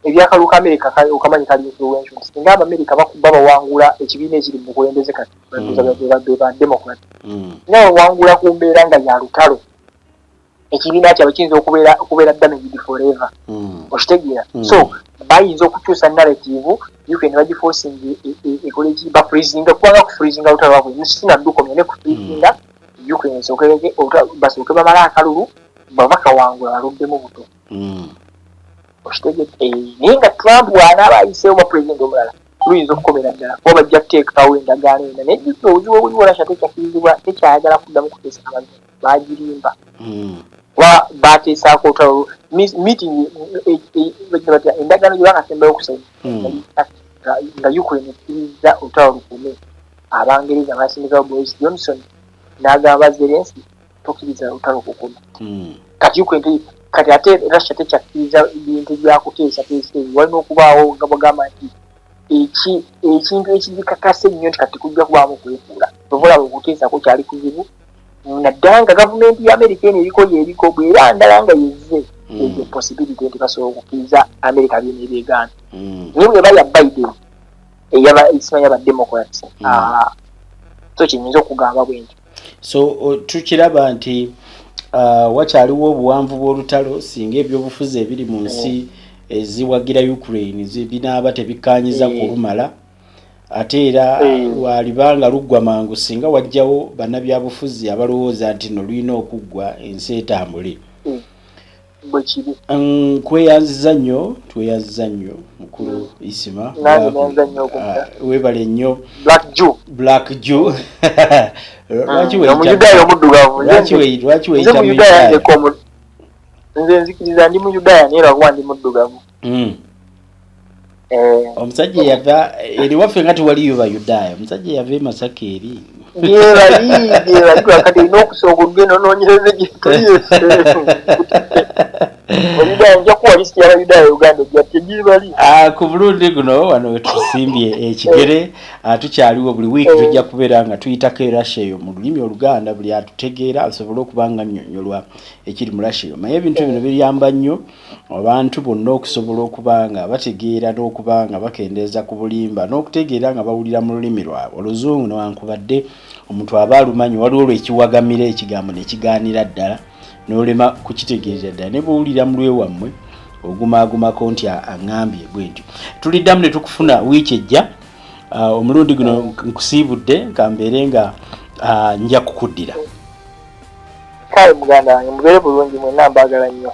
ebyakalulu ka America okamanyi kali influential singa Abamerika bakuba bawangula ekibiina ekiri mu bukulembeze kati ba Democrat naye bawangula ku mbeera nga ya lutalo ekibiina kyabwe kiyinza okubeera damaged forever okitegeera so bayinza okukyusa narrative Ukraine bagiforcing ekoleki bafreezinga kubanga kufreezinga lutalo lwabwe musinaddukomya ne kufreezinga Ukraine basooke bamala akalulu babakawangula baluddemu buto okitegedde naye nga Trump bw'anaaba ayiseewo ba president omulala luyinza okukomera ddala kuba bajja kuteekawo endagaano enda naye jjukira obuzibu obuliwo Russia tekyakirizibwa tekyayagala kuddamu kuteesa amagye bagirimba kuba baateesaako olutalo meeting endagaano gye bakasembayo okusanya nga Ukraine ekkiriza olutalo lukume Abangereza basindikawo Boris Johnson n'agamba Zelensky tokkiriza olutalo kukuma kati Ukraine kati ate Russia tekyakkiriza bintu byakuteesa walina okubaawo nga bagamba nti ekintu ekigikakase nnyo nti kati kujja kubaamu okwefuula obalaba okuteesako kyali kuzibu naddala nga gavumenti ya Amerika eno eriko yeriko bw'era ndala nga yezze eyo possibility nti basobola okukkiriza Amerika byonna ebyegaana naye bwe bali ya Biden esimanya Democrats so kinyinza okugamba bwenti so tukiraba nti wakyaliwo obuwanvu bw'olutalo singa ebyobufuzi ebiri mu nsi eziwagira Ukraine binaaba tebikkaanyiza kulumala ate era lwalibanga luggwa mangu singa wajjawo bannabyabufuzi abalowooza nti no lulina okuggwa ensi etambule kweyanziza nnyo tweyanziza nnyo mukulu Isima webale nnyo Black Jew lwaki weyita nze nzikiriza ndi mu Uganda naye lwakuba ndi muddugavu. Omusajja yava eri waffe nga tewaliyo Bayudaaya, omusajja yava e Masaka eri. Bali kakati olina okusooka olugendo onoonyereze gye Oluganda nja kuwa lisiti y'Abayudaaya Uganda gyatye gye bali. Ku mulundi guno wano wetusimbye ekigere tukyaliwo buli wiiki tujja kubeera nga tuyitako Russia eyo mu lulimi Oluganda buli atutegeera asobole okuba nga annyonnyolwa ekiri mu Russia eyo. Naye ebintu bino biyamba nnyo abantu bonna okusobola okuba nga bategeera n'okuba nga bakendeeza ku bulimba n'okutegeera nga bawulira mu lulimi lwabwe Oluzungu newankubadde omuntu aba alumanyi waliwo lwekiwagamira ekigambo ne kigaanira ddala n'olema kukitegeeza ddala ne bw'owulira mu lwewammwe ogumaagumako nti aŋŋambye bwentyo. Tuliddamu ne tukufuna wiiki ejja omulundi guno nkusiibudde kambeere nga nja kukuddira. Kale muganda wange mubeere bulungi mwenna mbaagala nnyo.